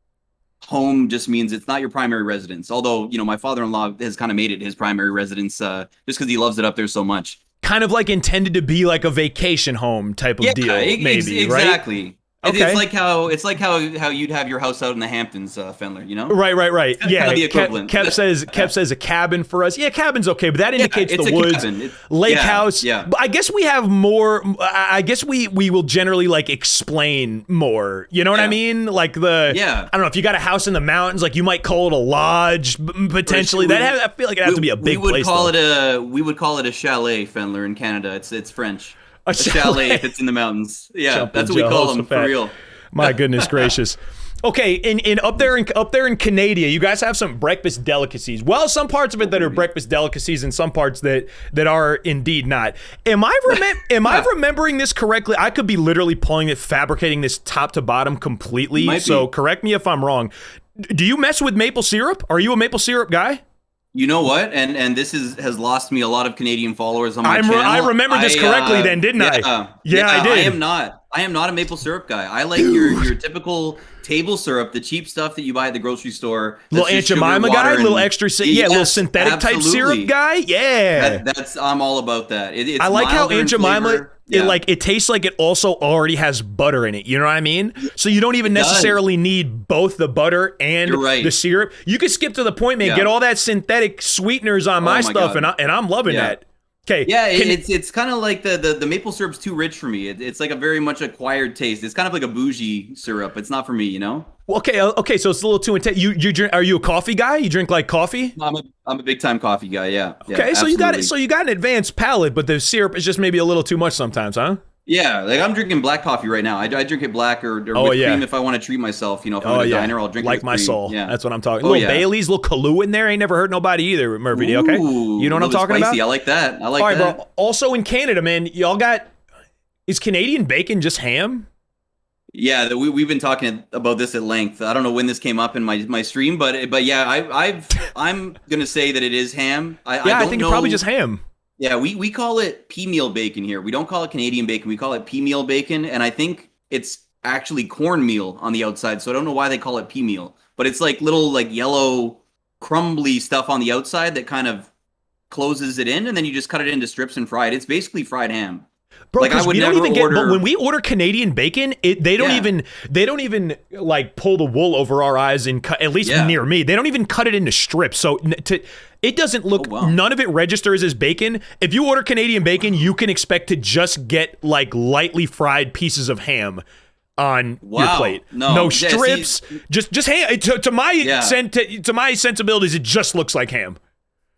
home just means it's not your primary residence. Although, my father-in-law has kind of made it his primary residence just because he loves it up there so much. Kind of like intended to be like a vacation home type of deal, maybe, exactly. Right? Okay. It's like how you'd have your house out in the Hamptons, Fendler, Right. Yeah. Kind of the equivalent. Kev says a cabin for us. Yeah, cabin's okay, but that indicates the woods, lake house. Yeah. But I guess we have more. I guess we will generally like explain more. You know what I mean? Like I don't know, if you got a house in the mountains, like you might call it a lodge potentially. I feel like it has to be a big place. We would call it a chalet, Fendler, in Canada. It's French. A chalet if it's in the mountains. Yeah, that's what we call them for real. My goodness gracious. Okay, in up there in Canada, you guys have some breakfast delicacies. Well, some parts of it that are breakfast delicacies, and some parts that are indeed not. Am I remembering this correctly? I could be literally fabricating this top to bottom completely. So correct me if I'm wrong. Do you mess with maple syrup? Are you a maple syrup guy? You know what? And this has lost me a lot of Canadian followers on my channel. I remember this correctly then, didn't I? Yeah, I did. I am not a maple syrup guy. I like your typical table syrup, the cheap stuff that you buy at the grocery store. Little Aunt Jemima guy, little extra, little synthetic type syrup guy. Yeah, I'm all about that. It's I like how Aunt Jemima. It tastes like it also already has butter in it. You know what I mean? So you don't even necessarily need both the butter and the syrup. You could skip to the point, man. Get all that synthetic sweeteners on my stuff, and I'm loving that. Okay. Yeah, it's kind of like the maple syrup's too rich for me. It's like a very much acquired taste. It's kind of like a bougie syrup. It's not for me, Okay, so it's a little too intense. You drink? Are you a coffee guy? You drink like coffee? I'm a big time coffee guy. Yeah. Okay, so you got it. So you got an advanced palate, but the syrup is just maybe a little too much sometimes, huh? Yeah, like I'm drinking black coffee right now. I drink it black or with cream if I want to treat myself. You know, if I'm at a diner, I'll drink it with my cream. soul. Yeah. That's what I'm talking. Little Bailey's, little Kahlua in there. Ain't never hurt nobody either, Murphy. Okay, you know what I'm talking spicy. about? I like that. I like that. All right, bro. Also in Canada, man, y'all got, is Canadian bacon just ham? Yeah, we've been talking about this at length. I don't know when this came up in my stream, but yeah, I'm gonna say that it is ham. I think it's probably just ham. Yeah, we call it pea meal bacon here. We don't call it Canadian bacon. We call it pea meal bacon, and I think it's actually cornmeal on the outside. So I don't know why they call it pea meal, but it's like little like yellow crumbly stuff on the outside that kind of closes it in, and then you just cut it into strips and fry it. It's basically fried ham. Bro, like I would never order. But when we order Canadian bacon, they don't even like pull the wool over our eyes and cut. At least near me, they don't even cut it into strips. So it doesn't look. None of it registers as bacon. If you order Canadian bacon, you can expect to just get like lightly fried pieces of ham on your plate. No strips. Just ham. To my sensibilities, it just looks like ham.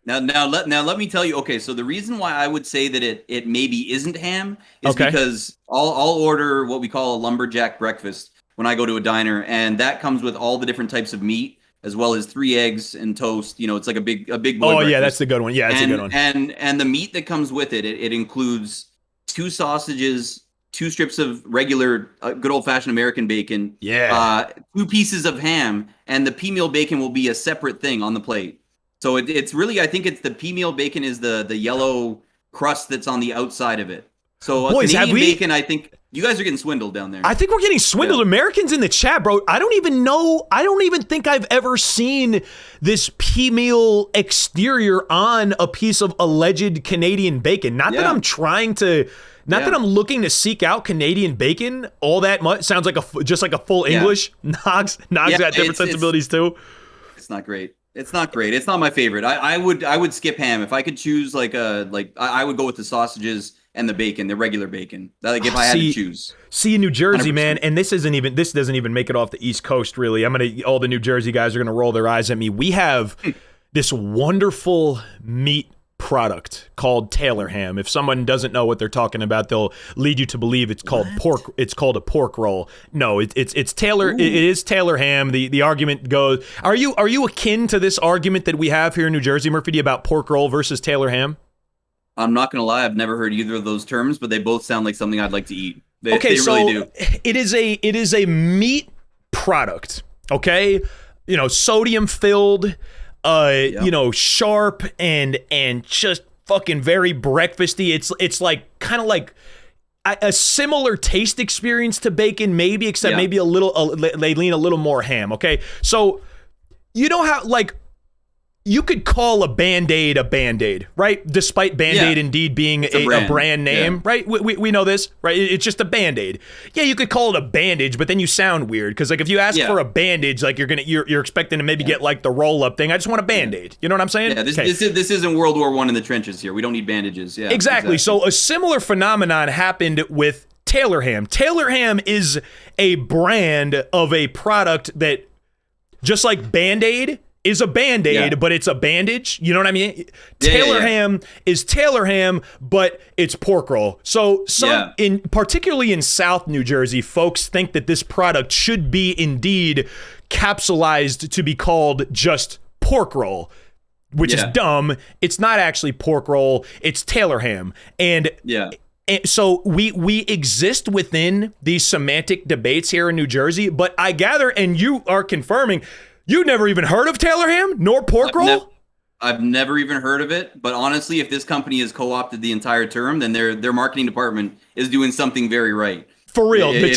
Now let me tell you. Okay, so the reason why I would say that it maybe isn't ham is because I'll order what we call a lumberjack breakfast when I go to a diner, and that comes with all the different types of meat as well as 3 eggs and toast. You know, it's like a big boy breakfast. Yeah, that's the good one. Yeah, that's a good one. And the meat that comes with it includes 2 sausages, 2 strips of regular good old fashioned American bacon. 2 pieces of ham, and the pea meal bacon will be a separate thing on the plate. So it's really, I think it's the pea meal bacon is the yellow crust that's on the outside of it. So Canadian bacon, I think you guys are getting swindled down there. I think we're getting swindled. Yeah. Americans in the chat, bro. I don't even think I've ever seen this pea meal exterior on a piece of alleged Canadian bacon. Not that I'm trying to, that I'm looking to seek out Canadian bacon all that much. Sounds like just like a full English. Nog's got different sensibilities too. It's not great. It's not great. It's not my favorite. I would skip ham if I could choose. I would go with the sausages and the bacon, the regular bacon. Like if I had to choose. See, in New Jersey, 100%. Man, and this doesn't even make it off the East Coast. Really, all the New Jersey guys are gonna roll their eyes at me. We have this wonderful meat product called Taylor ham. If someone doesn't know what they're talking about, they'll lead you to believe it's called pork. It's called a pork roll. No, it's Taylor. Ooh. It is Taylor ham. The argument goes. Are you akin to this argument that we have here in New Jersey, MURPHYDEE, about pork roll versus Taylor ham? I'm not gonna lie. I've never heard either of those terms, but they both sound like something I'd like to eat. They really do. It is a meat product. Okay, sodium filled. Sharp and just fucking very breakfasty. It's like kind of like a similar taste experience to bacon, maybe, except maybe a little. They lean a little more ham. Okay, so you know how like you could call a Band-Aid a Band-Aid, right? Despite Band-Aid indeed being a brand name, right? We know this, right? It's just a Band-Aid. Yeah, you could call it a bandage, but then you sound weird because like if you ask for a bandage, like you're expecting to maybe get like the roll-up thing. I just want a Band-Aid. You know what I'm saying? Yeah, this isn't World War I in the trenches here. We don't need bandages. Yeah, exactly. So a similar phenomenon happened with Taylor ham. Taylor ham is a brand of a product that, just like Band-Aid, is a Band-Aid, but it's a bandage. You know what I mean? Taylor ham is Taylor ham, but it's pork roll. So particularly in South New Jersey, folks think that this product should be indeed capsulized to be called just pork roll, which is dumb. It's not actually pork roll. It's Taylor ham. And so we exist within these semantic debates here in New Jersey, but I gather, and you are confirming, you've never even heard of Taylor ham nor pork roll? I've never even heard of it. But honestly, if this company has co-opted the entire term, then their marketing department is doing something very right. For real, the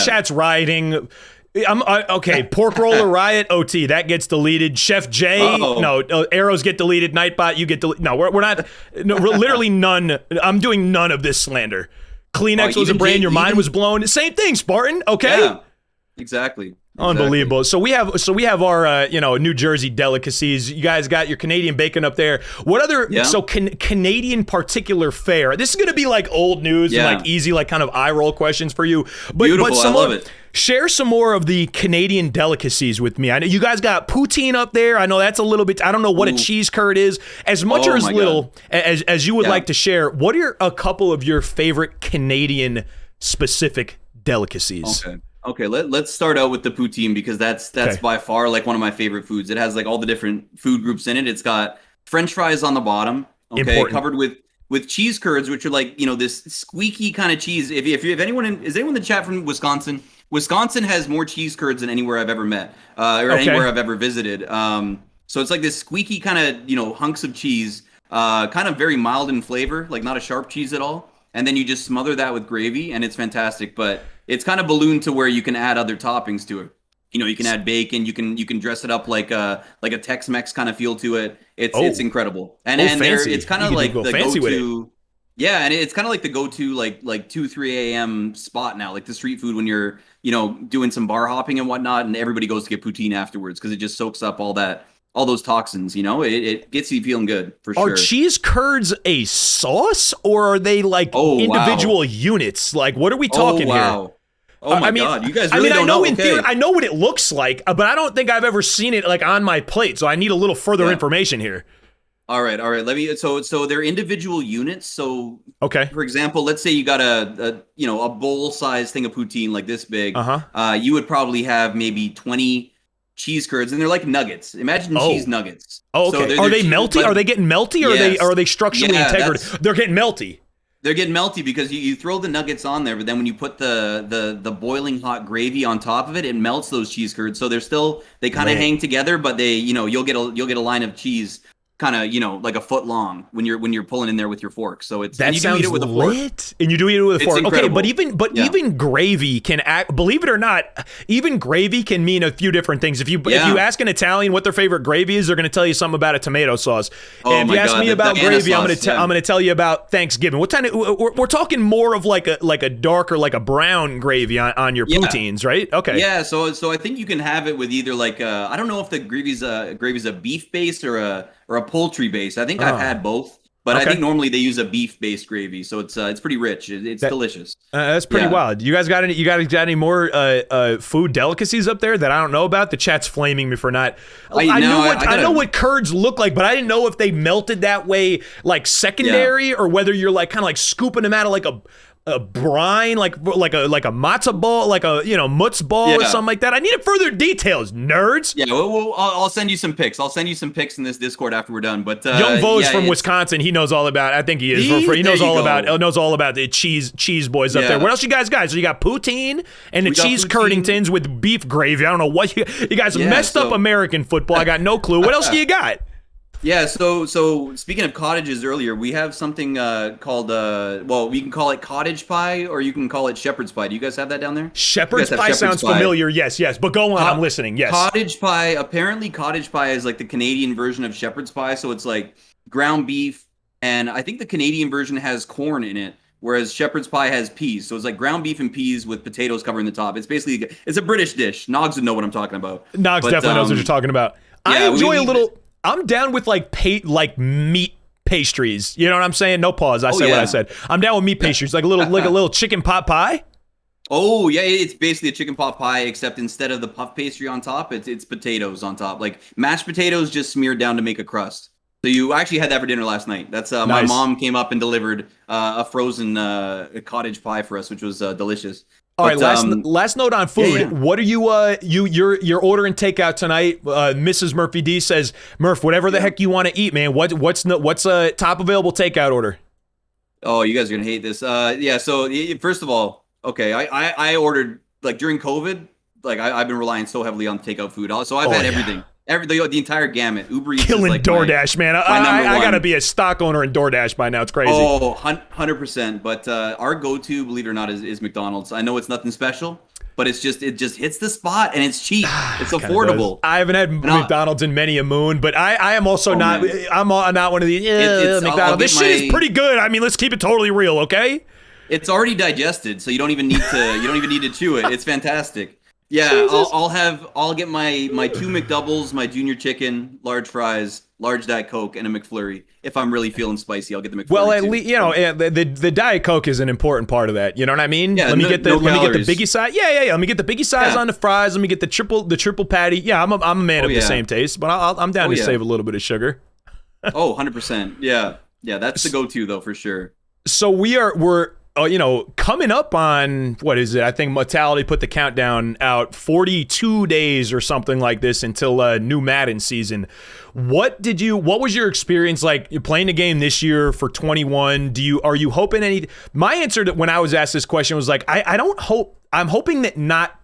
chat's rioting. Okay, pork roller riot. OT that gets deleted. Chef J, no, arrows get deleted. Nightbot, you get deleted. No, we're not. No, literally none. I'm doing none of this slander. Kleenex was a brand. Your mind was blown. Same thing, Spartan. Okay. Yeah, exactly. Unbelievable. So we have our New Jersey delicacies. You guys got your Canadian bacon up there. What other Canadian particular fare? This is going to be like old news and like easy like kind of eye roll questions for you. But beautiful. I love it. Share some more of the Canadian delicacies with me. I know you guys got poutine up there. I know that's a little bit. I don't know what a cheese curd is. As much or as little as you would like to share. What are a couple of your favorite Canadian specific delicacies? Okay, let's start out with the poutine because that's by far like one of my favorite foods. It has like all the different food groups in it. It's got French fries on the bottom, covered with cheese curds, which are like this squeaky kind of cheese. If anyone is anyone in the chat from Wisconsin? Wisconsin has more cheese curds than anywhere I've ever met or anywhere I've ever visited. So it's like this squeaky kind of hunks of cheese, kind of very mild in flavor, like not a sharp cheese at all. And then you just smother that with gravy, and it's fantastic. But it's kind of ballooned to where you can add other toppings to it. You can add bacon. You can dress it up like a Tex-Mex kind of feel to it. It's incredible. And it's kind of like the go-to. Yeah, and it's kind of like the go-to like 2-3 a.m. spot now, like the street food when you're doing some bar hopping and whatnot, and everybody goes to get poutine afterwards because it just soaks up all those toxins, it gets you feeling good for sure. Are cheese curds a sauce or are they like individual units? Like, what are we talking here? Oh my God, you guys really don't know. In theory, I know what it looks like, but I don't think I've ever seen it like on my plate. So I need a little further information here. All right. Let me. So they're individual units. So for example, let's say you got a bowl size thing of poutine like this big. You would probably have maybe 20 cheese curds, and they're like nuggets. Imagine cheese nuggets. Oh, okay. So are they melty? Are they getting melty, or are they structurally integrated? They're getting melty. They're getting melty because you throw the nuggets on there, but then when you put the boiling hot gravy on top of it, it melts those cheese curds. So they kind of hang together, but you'll get a line of cheese kind of like a foot long when you're pulling in there with your fork. So it's that sounds lit, and you do eat it with a fork. Incredible. Okay, but even gravy can believe it or not, even gravy can mean a few different things. If you ask an Italian what their favorite gravy is, they're going to tell you something about a tomato sauce. And if you ask me about gravy, I'm going to tell you about Thanksgiving. What kind of we're talking more of like a dark or like a brown gravy on your poutines, right? Okay. Yeah, so I think you can have it with either like I don't know if the gravy's a beef base or a poultry base. I think I've had both, but I think normally they use a beef based gravy, so it's pretty rich. It's delicious. That's pretty wild. You guys got any more food delicacies up there that I don't know about? The chat's flaming me for not. I know what curds look like, but I didn't know if they melted that way, like secondary, or whether you're like kind of like scooping them out of like a brine, like a matzah ball, like a mutz ball or something like that. I needed further details, nerds. Yeah, well, I'll send you some pics. I'll send you some pics in this Discord after we're done. But Young Vo's from Wisconsin. He knows all about. I think he is. He knows all about the cheese boys up there. What else you guys got? So you got poutine and the cheese curdingtons with beef gravy. I don't know what you guys messed up American football. I got no clue. What else do you got? Yeah, so speaking of cottages earlier, we have something called, we can call it cottage pie, or you can call it shepherd's pie. Do you guys have that down there? Shepherd's pie sounds familiar, yes. But go on, I'm listening, yes. Cottage pie, apparently cottage pie is like the Canadian version of shepherd's pie, so it's like ground beef, and I think the Canadian version has corn in it, whereas shepherd's pie has peas. So it's like ground beef and peas with potatoes covering the top. It's a British dish. Nogs would know what I'm talking about. Nogs definitely knows what you're talking about. I enjoy a little... I'm down with like meat pastries. You know what I'm saying? No pause. I said what I said. I'm down with meat pastries, like a little chicken pot pie. Oh yeah, it's basically a chicken pot pie, except instead of the puff pastry on top, it's potatoes on top, like mashed potatoes just smeared down to make a crust. So you actually had that for dinner last night. That's nice. My mom came up and delivered a frozen cottage pie for us, which was delicious. All right, last note on food. Yeah. What are you're ordering takeout tonight? Mrs. Murphy D says, Murph, whatever the heck you want to eat, man. What's a top available takeout order? Oh, you guys are gonna hate this. So first of all, okay, I ordered like during COVID. Like I've been relying so heavily on takeout food. So I've had everything. The entire gamut. Uber Eats killing is like DoorDash, man. I gotta be a stock owner in DoorDash by now. It's crazy. Oh, 100%. But our go-to, believe it or not, is McDonald's. I know it's nothing special, but it just hits the spot and it's cheap. It's affordable. I haven't had McDonald's in many a moon, but I am also not. I'm not one of the McDonald's. This shit is pretty good. I mean, let's keep it totally real, okay? It's already digested, so you don't even need to chew it. It's fantastic. Yeah, I'll get my two McDoubles, my junior chicken, large fries, large Diet Coke, and a McFlurry. If I'm really feeling spicy, I'll get the McFlurry. Well, at too. least the Diet Coke is an important part of that. You know what I mean? Yeah, let me get the biggie size. Yeah. Let me get the biggie size on the fries. Let me get the triple patty. Yeah, I'm a man of the same taste, but I'm down to save a little bit of sugar. 100%. Yeah, that's the go-to though for sure. So we're coming up on, what is it? I think Mortality put the countdown out, 42 days or something like this until new Madden season. What was your experience like? You're playing the game this year for 21. Are you hoping any? My answer to when I was asked this question was like, I'm hoping that not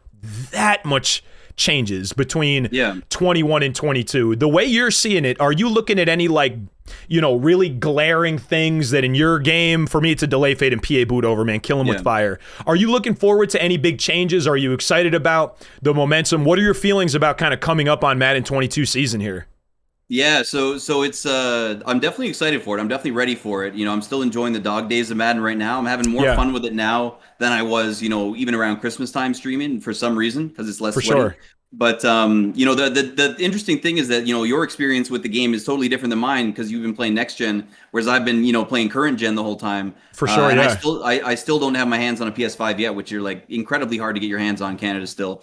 that much changes between 21 and 22. The way you're seeing it, are you looking at any really glaring things that in your game? For me, it's a delay fade and PA boot over, man. Kill him with fire. Are you looking forward to any big changes? Are you excited about the momentum? What are your feelings about kind of coming up on Madden 22 season here? Yeah, so it's I'm definitely excited for it. I'm definitely ready for it. I'm still enjoying the dog days of Madden right now. I'm having more fun with it now than I was, even around Christmas time streaming for some reason, because it's less sweaty. Sure. But the interesting thing is that your experience with the game is totally different than mine, because you've been playing next gen, whereas I've been playing current gen the whole time. For sure, and I still don't have my hands on a PS5 yet, which are incredibly hard to get your hands on in Canada still.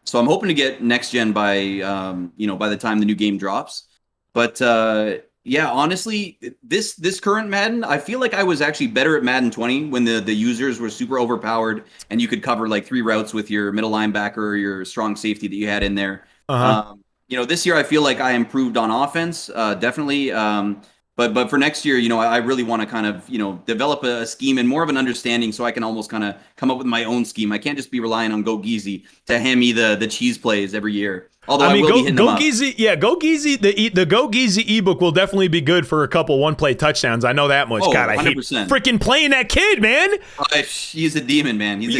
So I'm hoping to get next gen by the time the new game drops. But honestly, this current Madden, I feel like I was actually better at Madden 20 when the users were super overpowered and you could cover 3 routes with your middle linebacker or your strong safety that you had in there. This year I feel like I improved on offense, definitely. But for next year, I really want to kind of, develop a scheme and more of an understanding, so I can almost kind of come up with my own scheme. I can't just be relying on Go Geezy to hand me the cheese plays every year. Although I will be hitting them up. Go Geezy, the Go Geezy ebook will definitely be good for a couple one-play touchdowns. I know that much. God, I 100%. Hate freaking playing that kid, man. He's a demon, man. You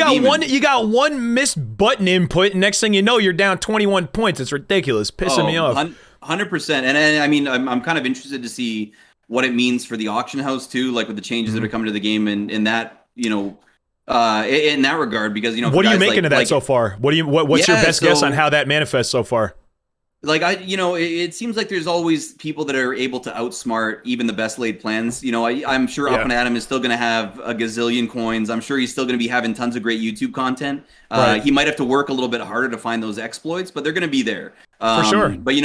got one missed button input, and next thing you know, you're down 21 points. It's ridiculous, pissing me off. 100%. And I mean, I'm kind of interested to see what it means for the auction house too, with the changes that are coming to the game, and in that, in that regard, because what are you making of that so far? What's your best guess on how that manifests so far? It seems like there's always people that are able to outsmart even the best laid plans. I'm sure Up and Adam is still going to have a gazillion coins. I'm sure he's still going to be having tons of great YouTube content. Right. He might have to work a little bit harder to find those exploits, but they're going to be there. For sure. But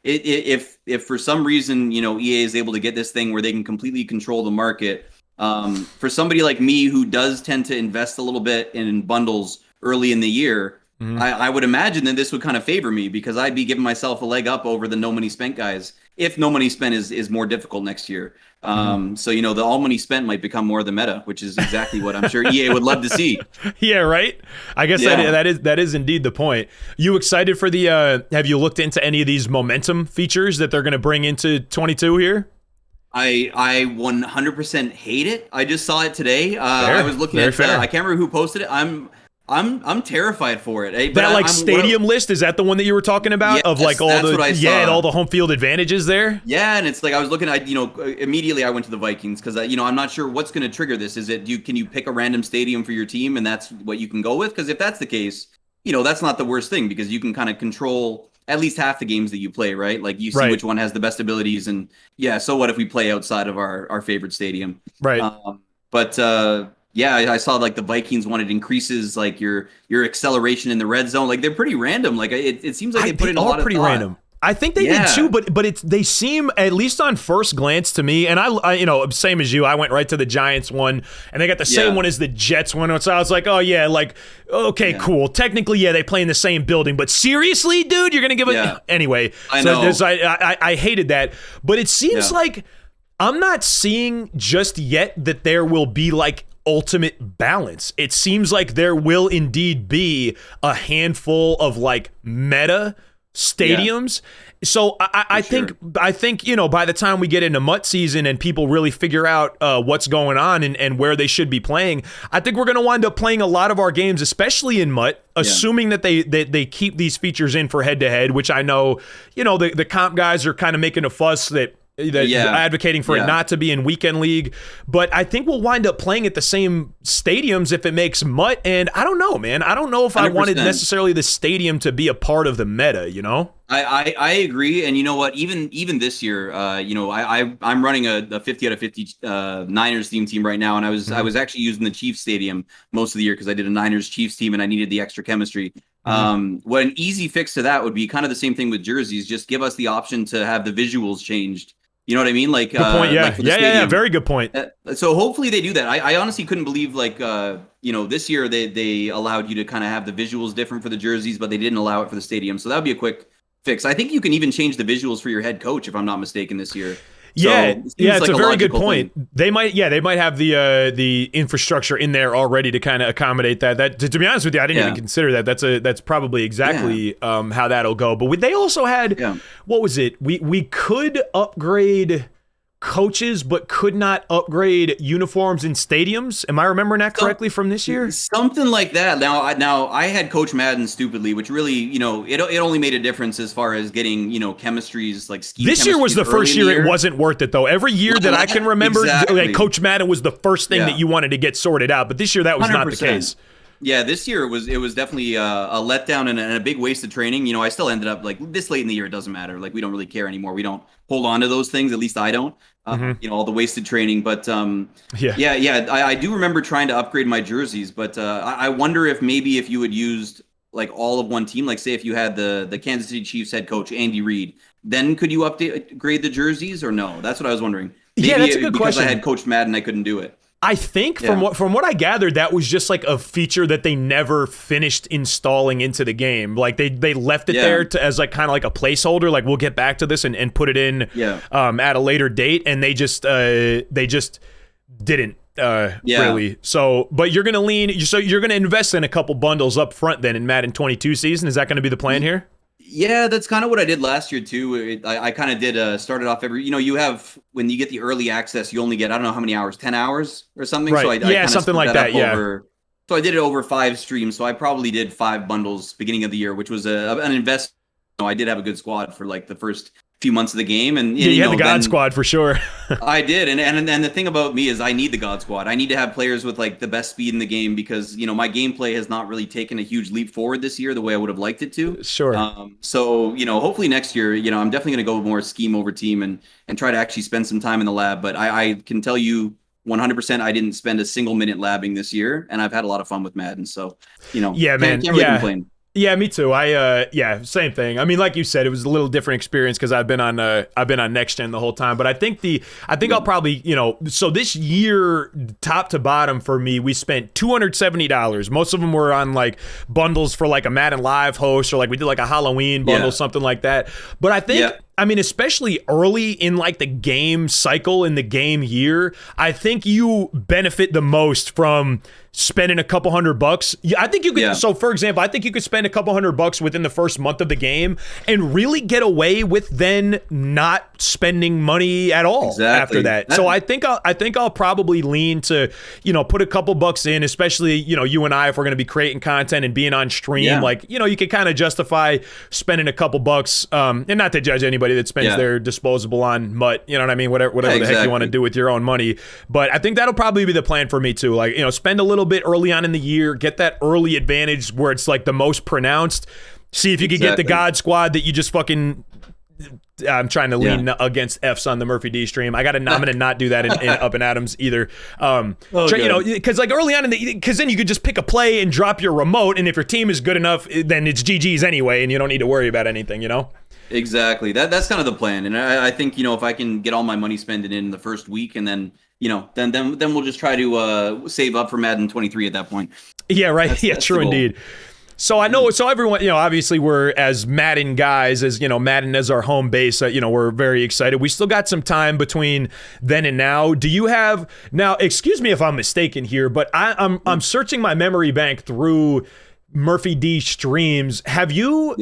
if for some reason, EA is able to get this thing where they can completely control the market, for somebody like me who does tend to invest a little bit in bundles early in the year, I would imagine that this would kind of favor me, because I'd be giving myself a leg up over the no money spent guys, if no money spent is more difficult next year. So the all money spent might become more of the meta, which is exactly what I'm sure EA would love to see. Yeah, right. I guess that is indeed the point. You excited for the? Have you looked into any of these momentum features that they're going to bring into 22 here? I 100% hate it. I just saw it today. I was looking at. I can't remember who posted it. I'm terrified for it. That stadium list, is that the one that you were talking about? Yes, of all the home field advantages there? Yeah, and it's I was looking at, immediately I went to the Vikings, because I'm not sure what's going to trigger this. Is it can you pick a random stadium for your team and that's what you can go with? Because if that's the case, that's not the worst thing, because you can kind of control at least half the games that you play, right? You see which one has the best abilities, and so what if we play outside of our favorite stadium? Right. Yeah, I saw the Vikings wanted increases your acceleration in the red zone. They're pretty random. It seems like they put in a lot of thought. Random. I think they did too, but they seem, at least on first glance to me, and I same as you, I went right to the Giants one, and they got the same one as the Jets one. So I was like, oh yeah, okay, cool. Technically, they play in the same building, but seriously, dude, you're gonna give it anyway. I know. I hated that, but it seems like I'm not seeing just yet that there will be ultimate balance. It seems like there will indeed be a handful of meta stadiums. So I think by the time we get into MUT season and people really figure out what's going on and where they should be playing, I think we're going to wind up playing a lot of our games, especially in MUT, assuming that they keep these features in for head to head, which I know, the comp guys are kind of making a fuss that advocating for it not to be in weekend league. But I think we'll wind up playing at the same stadiums if it makes MUT. And I don't know, man. I don't know if 100%. I wanted necessarily the stadium to be a part of the meta, you know? I agree. And you know what? Even this year, I'm running a 50 out of 50 Niners team right now. And I was actually using the Chiefs stadium most of the year because I did a Niners Chiefs team and I needed the extra chemistry. What an easy fix to that would be kind of the same thing with jerseys. Just give us the option to have the visuals changed. You know what I mean? Like, good point. Yeah. Like Very good point. So hopefully they do that. I honestly couldn't believe this year they allowed you to kind of have the visuals different for the jerseys, but they didn't allow it for the stadium. So that would be a quick fix. I think you can even change the visuals for your head coach, if I'm not mistaken, this year. It's a very good point. They might have the infrastructure in there already to kind of accommodate that. That to be honest with you, I didn't even consider that. That's probably exactly how that'll go. But they also had what was it? We could upgrade coaches but could not upgrade uniforms in stadiums. Am I remembering that correctly from this year? Something like that. Now I had Coach Madden stupidly, which really, it only made a difference as far as getting, chemistries like scheme. This year was the first year it wasn't worth it though. Every year that I can remember, like Coach Madden was the first thing that you wanted to get sorted out, but this year that was 100%. Not the case. Yeah, this year it was definitely a letdown and a big waste of training. I still ended up like this late in the year. It doesn't matter. Like we don't really care anymore. We don't hold on to those things. At least I don't. All the wasted training. But I do remember trying to upgrade my jerseys. But I wonder if maybe if you had used like all of one team, like say if you had the Kansas City Chiefs head coach Andy Reid, then could you upgrade the jerseys or no? That's what I was wondering. Maybe that's a good question. Because I had Coach Madden, I couldn't do it. I think from what I gathered, that was just like a feature that they never finished installing into the game. Like they left it there as like kind of like a placeholder. Like we'll get back to this and put it in at a later date. And they just didn't really. So, but you're gonna you're gonna invest in a couple bundles up front then in Madden 22 season. Is that going to be the plan here? Yeah, that's kind of what I did last year too. I kind of did started off every. You have when you get the early access, you only get I don't know how many hours, 10 hours or something. Right. So I something like that. So I did it over 5 streams. So I probably did 5 bundles beginning of the year, which was an investment. I did have a good squad for like the first few months of the game, and you had the God Squad for sure. I did, and the thing about me is I need the God Squad. I need to have players with like the best speed in the game because my gameplay has not really taken a huge leap forward this year the way I would have liked it to. Sure. So hopefully next year, I'm definitely going to go more scheme over team and try to actually spend some time in the lab. But I can tell you 100% I didn't spend a single minute labbing this year, and I've had a lot of fun with Madden. So can't really complain. Yeah, me too. Same thing. I mean, like you said, it was a little different experience because I've been on next gen the whole time. But I think I'll probably so this year top to bottom for me, we spent $270. Most of them were on like bundles for like a Madden Live host or like we did like a Halloween bundle, something like that. But I think. I mean, especially early in like the game cycle in the game year, I think you benefit the most from spending a couple $100. I think you could. So, for example, I think you could spend a couple $100 within the first month of the game and really get away with then not spending money at all after that. So I think I'll probably lean to put a couple bucks in, especially you and I, if we're going to be creating content and being on stream. Like you can kind of justify spending a couple bucks, and not to judge anybody that spends their disposable on MUT, you know what I mean? Whatever the heck you want to do with your own money. But I think that'll probably be the plan for me too. Like, spend a little bit early on in the year, get that early advantage where it's like the most pronounced. See if you could get the God Squad that you just fucking. I'm trying to lean against F's on the Murphy D stream. I'm gonna not do that in Up and Adams either. Because like early on because then you could just pick a play and drop your remote, and if your team is good enough, then it's GG's anyway, and you don't need to worry about anything. Exactly. That's kind of the plan, and I think if I can get all my money spent in the first week, and then then we'll just try to save up for Madden 23 at that point. Yeah. Right. That's true indeed. So I know, so everyone, obviously we're as Madden guys, as, Madden as our home base, we're very excited. We still got some time between then and now. Do you have, now, excuse me if I'm mistaken here, but I'm searching my memory bank through Murphy D streams. Have you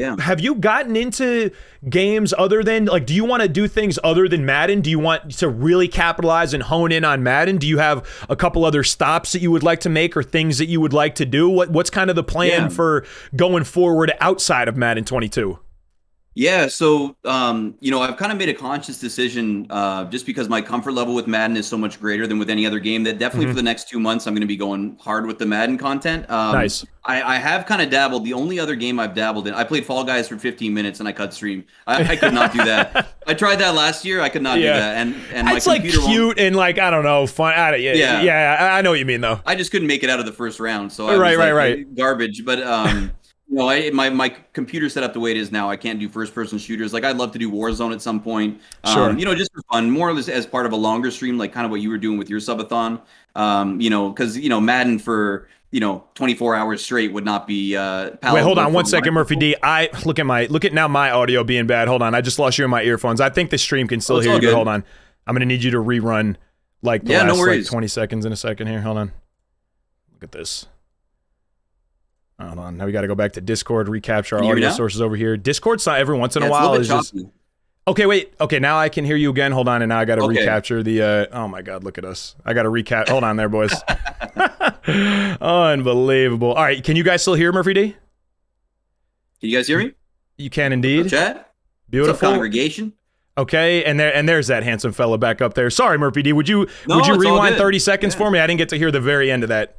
gotten into games other than, like, do you want to do things other than Madden? Do you want to really capitalize and hone in on Madden? Do you have a couple other stops that you would like to make or things that you would like to do? What's kind of the plan for going forward outside of Madden 22? Yeah, so I've kind of made a conscious decision, just because my comfort level with Madden is so much greater than with any other game, that definitely for the next 2 months I'm going to be going hard with the Madden content. Nice. I have kind of dabbled. The only other game I've dabbled in, I played Fall Guys for 15 minutes and I cut stream. I could not do that. I tried that last year. I could not do that. And my it's like computer cute and like, I don't know, fun. Yeah, I know what you mean though. I just couldn't make it out of the first round, so I was like, garbage. But my computer set up the way it is now, I can't do first-person shooters. Like, I'd love to do Warzone at some point. Sure. Just for fun, more or less as part of a longer stream, like kind of what you were doing with your subathon. Because Madden for 24 hours straight would not be palatable. Wait, hold on 1 second, Murphy D. I look at now my audio being bad. Hold on, I just lost you in my earphones. I think the stream can still hear you. But hold on, I'm gonna need you to rerun like the last like 20 seconds in a second here. Hold on. Look at this. Hold on. Now we got to go back to Discord, recapture our audio sources over here. Discord's not every once in a while. It's just okay. Wait. Okay, now I can hear you again. Hold on, and now I got to recapture the. Oh my God, look at us. I got to recap. Hold on there, boys. Unbelievable. All right, can you guys still hear Murphy D? Can you guys hear me? You can indeed. Chat. Beautiful. What's up, congregation. Okay, and there's that handsome fella back up there. Sorry, Murphy D. Would you rewind 30 seconds for me? I didn't get to hear the very end of that.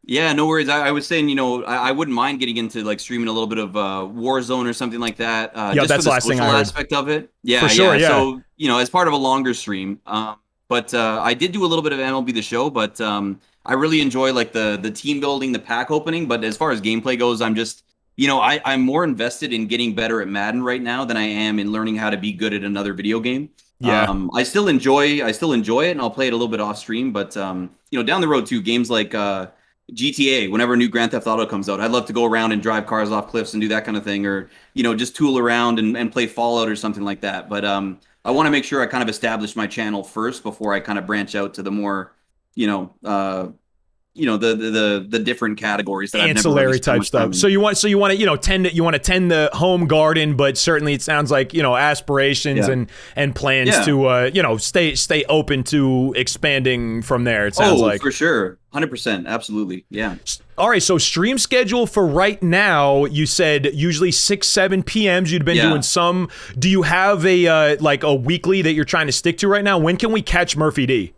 Yeah, no worries. I was saying, I wouldn't mind getting into like streaming a little bit of Warzone or something like that. Yeah, just that's for the the last thing I social heard. aspect of it. Yeah, for sure. Yeah. So as part of a longer stream. But I did do a little bit of MLB The Show, but I really enjoy like the team building, the pack opening. But as far as gameplay goes, I'm just I'm more invested in getting better at Madden right now than I am in learning how to be good at another video game. Yeah. I still enjoy it, and I'll play it a little bit off stream. But down the road too, games like GTA, whenever a new Grand Theft Auto comes out, I'd love to go around and drive cars off cliffs and do that kind of thing, or just tool around and play Fallout or something like that. But I want to make sure I kind of establish my channel first before I kind of branch out to the more the different categories that ancillary I've never type stuff. So you want to tend the home garden, but certainly it sounds like aspirations and plans to stay open to expanding from there. It sounds like for sure. 100%, absolutely, yeah. All right, so stream schedule for right now, you said usually 6-7 p.m. You'd been doing some. Do you have a weekly that you're trying to stick to right now? When can we catch Murphy D?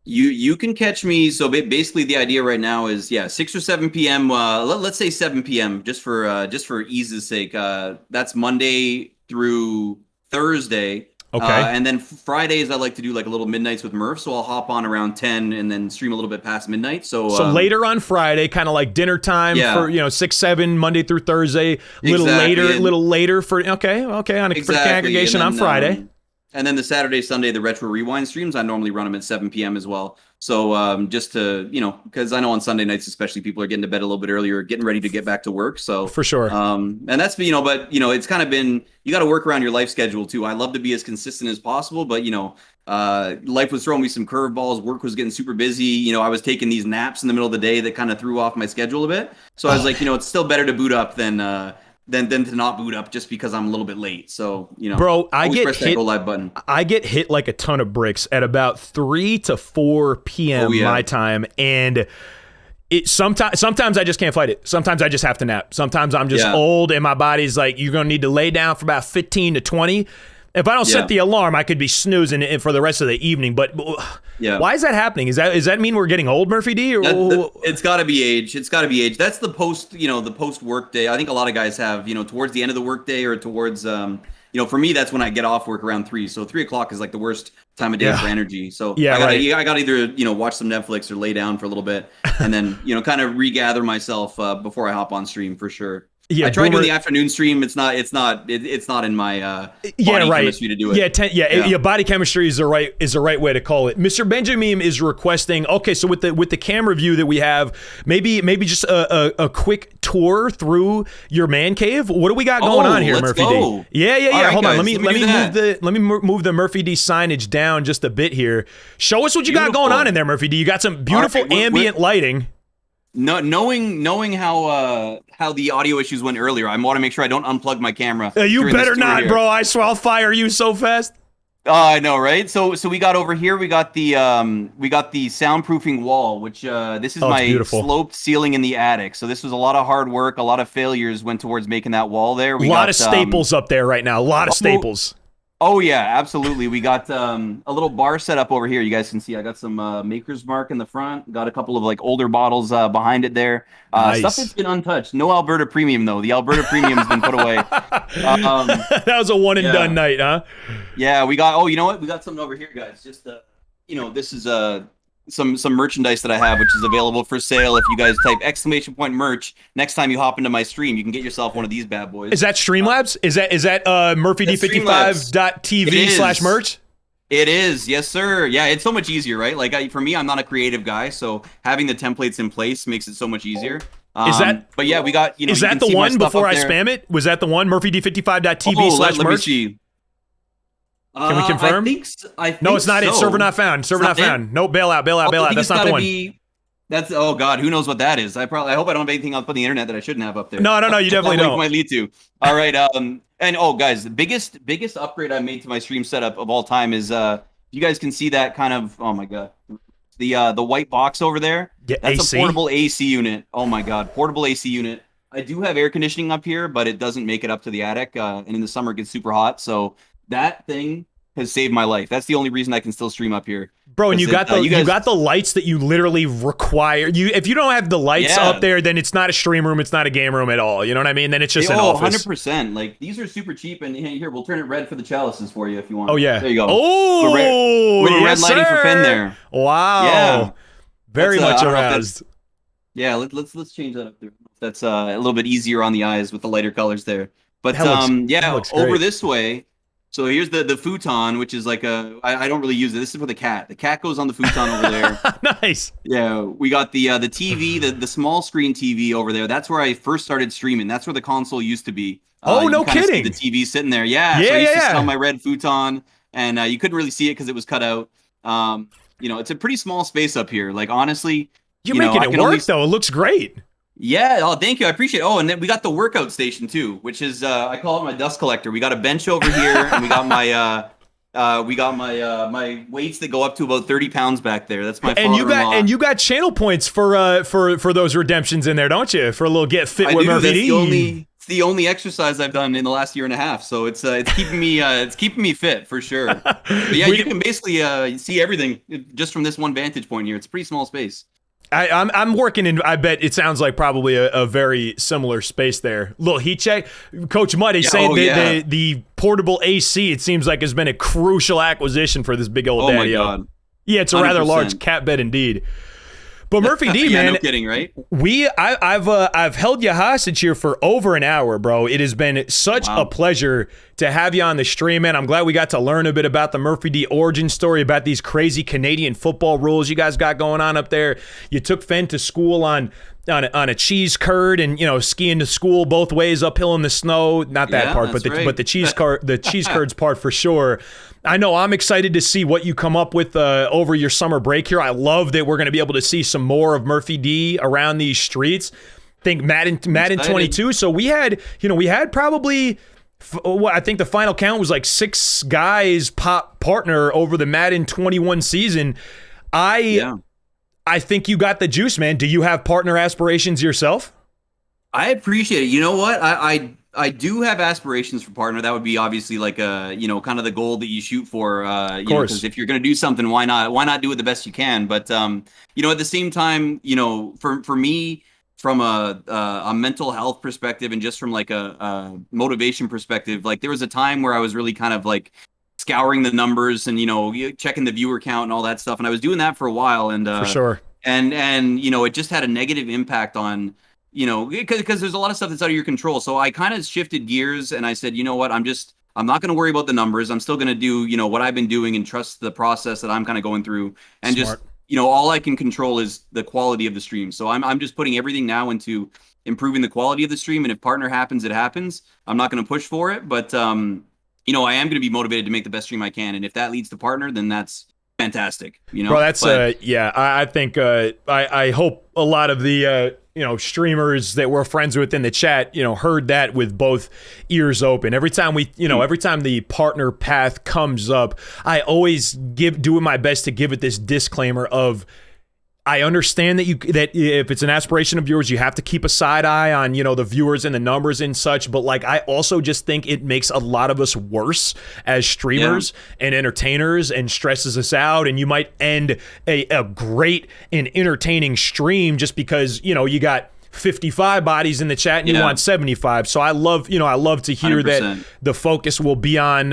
You can catch me. So basically, the idea right now is 6 or 7 p.m. Let's say 7 p.m. just for ease's sake. That's Monday through Thursday. Okay. And then Fridays I like to do like a little midnights with Murph, so I'll hop on around 10 and then stream a little bit past midnight. So later on Friday, kind of like dinner time for 6-7 Monday through Thursday. Little later for for the congregation on Friday. And then the Saturday, Sunday, the Retro Rewind streams, I normally run them at 7 p.m. as well. So just to, because I know on Sunday nights, especially, people are getting to bed a little bit earlier, getting ready to get back to work. So for sure. And that's, but, it's kind of been, you got to work around your life schedule too. I love to be as consistent as possible, but, life was throwing me some curveballs. Work was getting super busy. I was taking these naps in the middle of the day that kind of threw off my schedule a bit. So I was like, it's still better to boot up than to not boot up just because I'm a little bit late. So, bro, I get press that go live button. I get hit like a ton of bricks at about 3 to 4 p.m. my time, and sometimes I just can't fight it. Sometimes I just have to nap. Sometimes I'm just old and my body's like, you're going to need to lay down for about 15 to 20. If I don't set the alarm, I could be snoozing it for the rest of the evening. But why is that happening? Does that mean we're getting old, Murphy D? Or it's got to be age. It's got to be age. That's the post work day. I think a lot of guys have, towards the end of the work day or towards, for me, that's when I get off work around 3. So 3 o'clock is like the worst time of day for energy. So I got to either, watch some Netflix or lay down for a little bit and then, kind of regather myself before I hop on stream for sure. Yeah, I tried doing the afternoon stream. It's not in my body chemistry to do it. Yeah, body chemistry is the right way to call it. Mr. Benjamin is requesting. Okay, so with the camera view that we have, maybe just a quick tour through your man cave. What do we got going on here, Murphy D? Yeah. Right, hold on. Let me move the Murphy D signage down just a bit here. Show us what you got going on in there, Murphy D. You got some beautiful ambient lighting. No, knowing how the audio issues went earlier, I want to make sure I don't unplug my camera. You better not, bro. I swear I'll fire you so fast. I know, right? So we got over here. We got the soundproofing wall, which this is Oh, it's my beautiful. sloped ceiling in the attic. So this was a lot of hard work. A lot of failures went towards making that wall there. A We lot of got staples up there right now. A lot of oh, staples. oh yeah, absolutely. We got a little bar set up over here. You guys can see I got some Maker's Mark in the front. Got a couple of like older bottles behind it there. Stuff that's Nice. been untouched. No Alberta Premium though. The Alberta Premium's been put away. That was a one and done Yeah. night, huh? Yeah, we got. Oh, you know what? We got something over here, guys. Just this is some merchandise that I have, which is available for sale. If you guys type exclamation point merch next time you hop into my stream, you can get yourself one of these bad boys. Is that Streamlabs? Is that It is. murphyD55.tv/merch? It is, yes, sir. Yeah, it's so much easier, right? Like for me, I'm not a creative guy, so having the templates in place makes it so much easier. Is that? But yeah, we got. Is you that can the see my one stuff before up I there. spam it? Was that the one? murphyD55.tv Oh, slash let me merch? see. Can we confirm? I think No, it's not it. so. Server not found. Server not not it? found. Nope, bail out. I think That's it's not the gotta one. That's oh god, who knows what that is? I hope I don't have anything up on the internet that I shouldn't have up there. No, you definitely That link don't. might lead to. All right, and oh guys, the biggest upgrade I made to my stream setup of all time is you guys can see that kind of oh my god. The white box over there. Yeah, That's AC? a portable AC unit. Oh my god, portable AC unit. I do have air conditioning up here, but it doesn't make it up to the attic. And in the summer it gets super hot. So that thing has saved my life. That's the only reason I can still stream up here. Bro, and you got the you guys, you got the lights that you literally require. If you don't have the lights Yeah. up there, then it's not a stream room, it's not a game room at all. You know what I mean? Then it's just an office. 100%. Like these are super cheap, and here we'll turn it red for the chalices for you if you want. Oh yeah. There you go. Oh, little red yes, lighting for Finn sir. there. Wow. Yeah. Very That's, much I don't know if aroused. Yeah, let's change that up there. That's a little bit easier on the eyes with the lighter colors there. But that looks over great. this way. So here's the futon, which is like I don't really use it. This is for the cat. The cat goes on the futon over there. Nice. Yeah, we got the TV, the small screen TV over there. That's where I first started streaming. That's where the console used to be. Oh, no you kinda see kidding. the TV sitting there. Yeah. Yeah, So I used yeah, to sit yeah. on my red futon, and you couldn't really see it because it was cut out. It's a pretty small space up here. Like honestly, You're you know, making I it can work only- though. It looks great. Yeah. Oh, thank you. I appreciate it. Oh, and then we got the workout station too, which is I call it my dust collector. We got a bench over here, and we got my my weights that go up to about 30 pounds back there. That's my And father-in-law. you got channel points for those redemptions in there, don't you? For a little get fit I with do. That's MURPHYDee. it's the only exercise I've done in the last year and a half. So it's keeping me fit for sure. But yeah, you can basically see everything just from this one vantage point here. It's a pretty small space. I'm working in. I bet it sounds like probably a very similar space there. Little heat check. Coach Muddy saying the portable AC. It seems like has been a crucial acquisition for this big old Oh my daddy. god. Yeah, it's a rather 100%. large cat bed indeed. But MURPHYDee, Yeah, man, no kidding, right? I've held you hostage here for over an hour, bro. It has been such a pleasure to have you on the stream, man. I'm glad we got to learn a bit about the MURPHYDee origin story, about these crazy Canadian football rules you guys got going on up there. You took Fen to school on a cheese curd, and skiing to school both ways uphill in the snow. Not that Yeah, part, that's right. but the cheese curds part for sure. I know I'm excited to see what you come up with over your summer break here. I love that we're going to be able to see some more of MURPHYDee around these streets. Think Madden 22. So we had probably, I think the final count was like 6 guys partner over the Madden 21 season. I think you got the juice, man. Do you have partner aspirations yourself? I appreciate it. You know what? I do have aspirations for partner. That would be obviously like a kind of the goal that you shoot for. Because if you're going to do something, why not do it the best you can? But at the same time, for me, from a mental health perspective and just from like a motivation perspective, like there was a time where I was really kind of like scouring the numbers and checking the viewer count and all that stuff, and I was doing that for a while, and for sure, and it just had a negative impact on. Because there's a lot of stuff that's out of your control. So I kind of shifted gears and I said, you know what, I'm not going to worry about the numbers. I'm still going to do, what I've been doing and trust the process that I'm kind of going through. And Smart. just, all I can control is the quality of the stream. So I'm just putting everything now into improving the quality of the stream. And if partner happens, it happens. I'm not going to push for it, but I am going to be motivated to make the best stream I can. And if that leads to partner, then that's fantastic. Bro, that's I think I hope a lot of the streamers that we're friends with in the chat, heard that with both ears open. Every time every time the partner path comes up, I always do my best to give it this disclaimer of, I understand that if it's an aspiration of yours, you have to keep a side eye on, the viewers and the numbers and such. But like, I also just think it makes a lot of us worse as streamers and entertainers and stresses us out. And you might end a great and entertaining stream just because, you got 55 bodies in the chat and you want 75. So I love to hear 100%. That the focus will be on,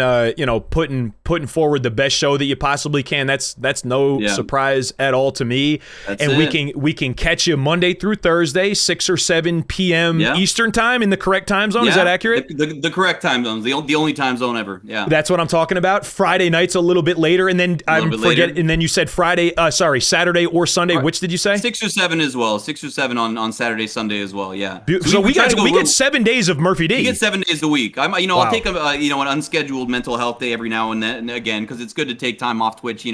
putting forward the best show that you possibly can. That's no surprise at all to me. We can catch you Monday through Thursday, 6 or 7 p.m. Eastern time in the correct time zone. Is that accurate? The correct time zone. The only time zone ever. Yeah. That's what I'm talking about. Friday nights a little bit later. And then and then you said Saturday or Sunday. Which did you say? 6 or 7 as well. 6 or 7 on Saturday, Sunday as well. Yeah. So we get 7 days of Murphy D. We get 7 days a week. I'll take an unscheduled mental health day every now and then again, because it's good to take time off Twitch. We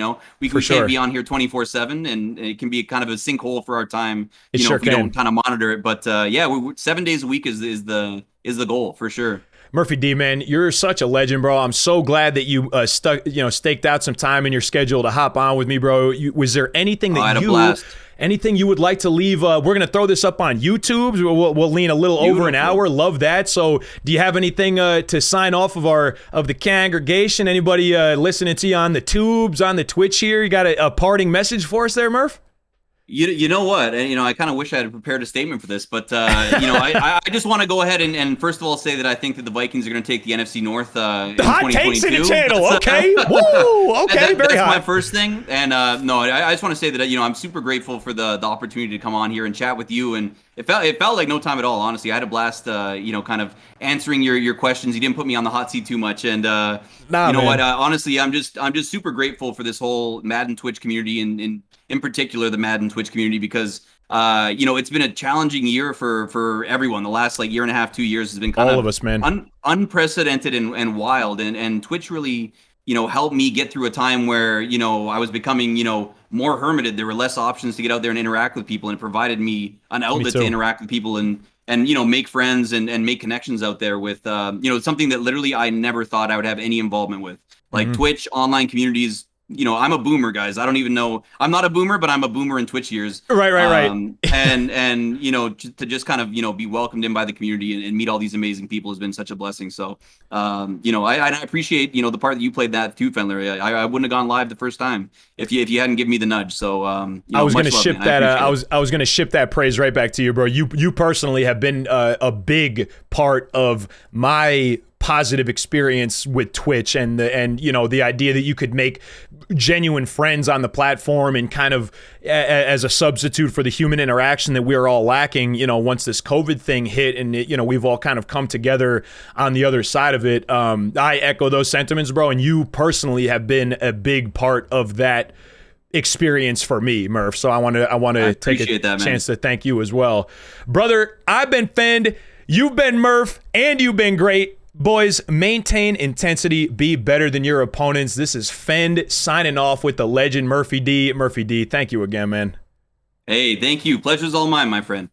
can't be on here 24/7, and it can be kind of a sinkhole for our time. If we don't kind of monitor it. But 7 days a week is the goal for sure. Murphy D, man, you're such a legend, bro. I'm so glad that you staked out some time in your schedule to hop on with me, bro. Was there anything that anything you would like to leave? We're going to throw this up on YouTube. We'll lean a little over an hour. Love that. So do you have anything to sign off of the congregation? Anybody listening to you on the tubes, on the Twitch here? You got a parting message for us there, Murph? You know what? And, I kind of wish I had prepared a statement for this, but, I just want to go ahead and first of all say that I think that the Vikings are going to take the NFC North in 2022. Hot takes in the channel. Okay. Woo. Okay. That's my first thing. And no, I just want to say that, I'm super grateful for the opportunity to come on here and chat with you. And it felt like no time at all, honestly. I had a blast, kind of answering your questions. You didn't put me on the hot seat too much. And what? Honestly, I'm just super grateful for this whole Madden Twitch community and in particular the Madden Twitch community, because it's been a challenging year for everyone. The last year and a half, 2 years has been kind all of us, man, unprecedented and wild. And Twitch really helped me get through a time where I was becoming more hermited. There were less options to get out there and interact with people, and it provided me an outlet to interact with people and make friends and make connections out there with something that literally I never thought I would have any involvement with, like Twitch, online communities. I'm a boomer, guys. I don't even know. I'm not a boomer, but I'm a boomer in Twitch years. Right. And to just kind of, be welcomed in by the community and meet all these amazing people has been such a blessing. So, I appreciate, the part that you played that too, Fendler. I wouldn't have gone live the first time if you hadn't given me the nudge. So, I was going to ship that. I was going to ship that praise right back to you, bro. You personally have been a big part of my positive experience with Twitch and the idea that you could make genuine friends on the platform and kind of as a substitute for the human interaction that we are all lacking, once this COVID thing hit and we've all kind of come together on the other side of it. I echo those sentiments, bro. And you personally have been a big part of that experience for me, Murph. So I want to take a chance to thank you as well, brother. I've been Fend, you've been Murph, and you've been great. Boys, maintain intensity, be better than your opponents. This is Fend signing off with the legend Murphy D. Murphy D, thank you again, man. Hey, thank you. Pleasure's all mine, my friend.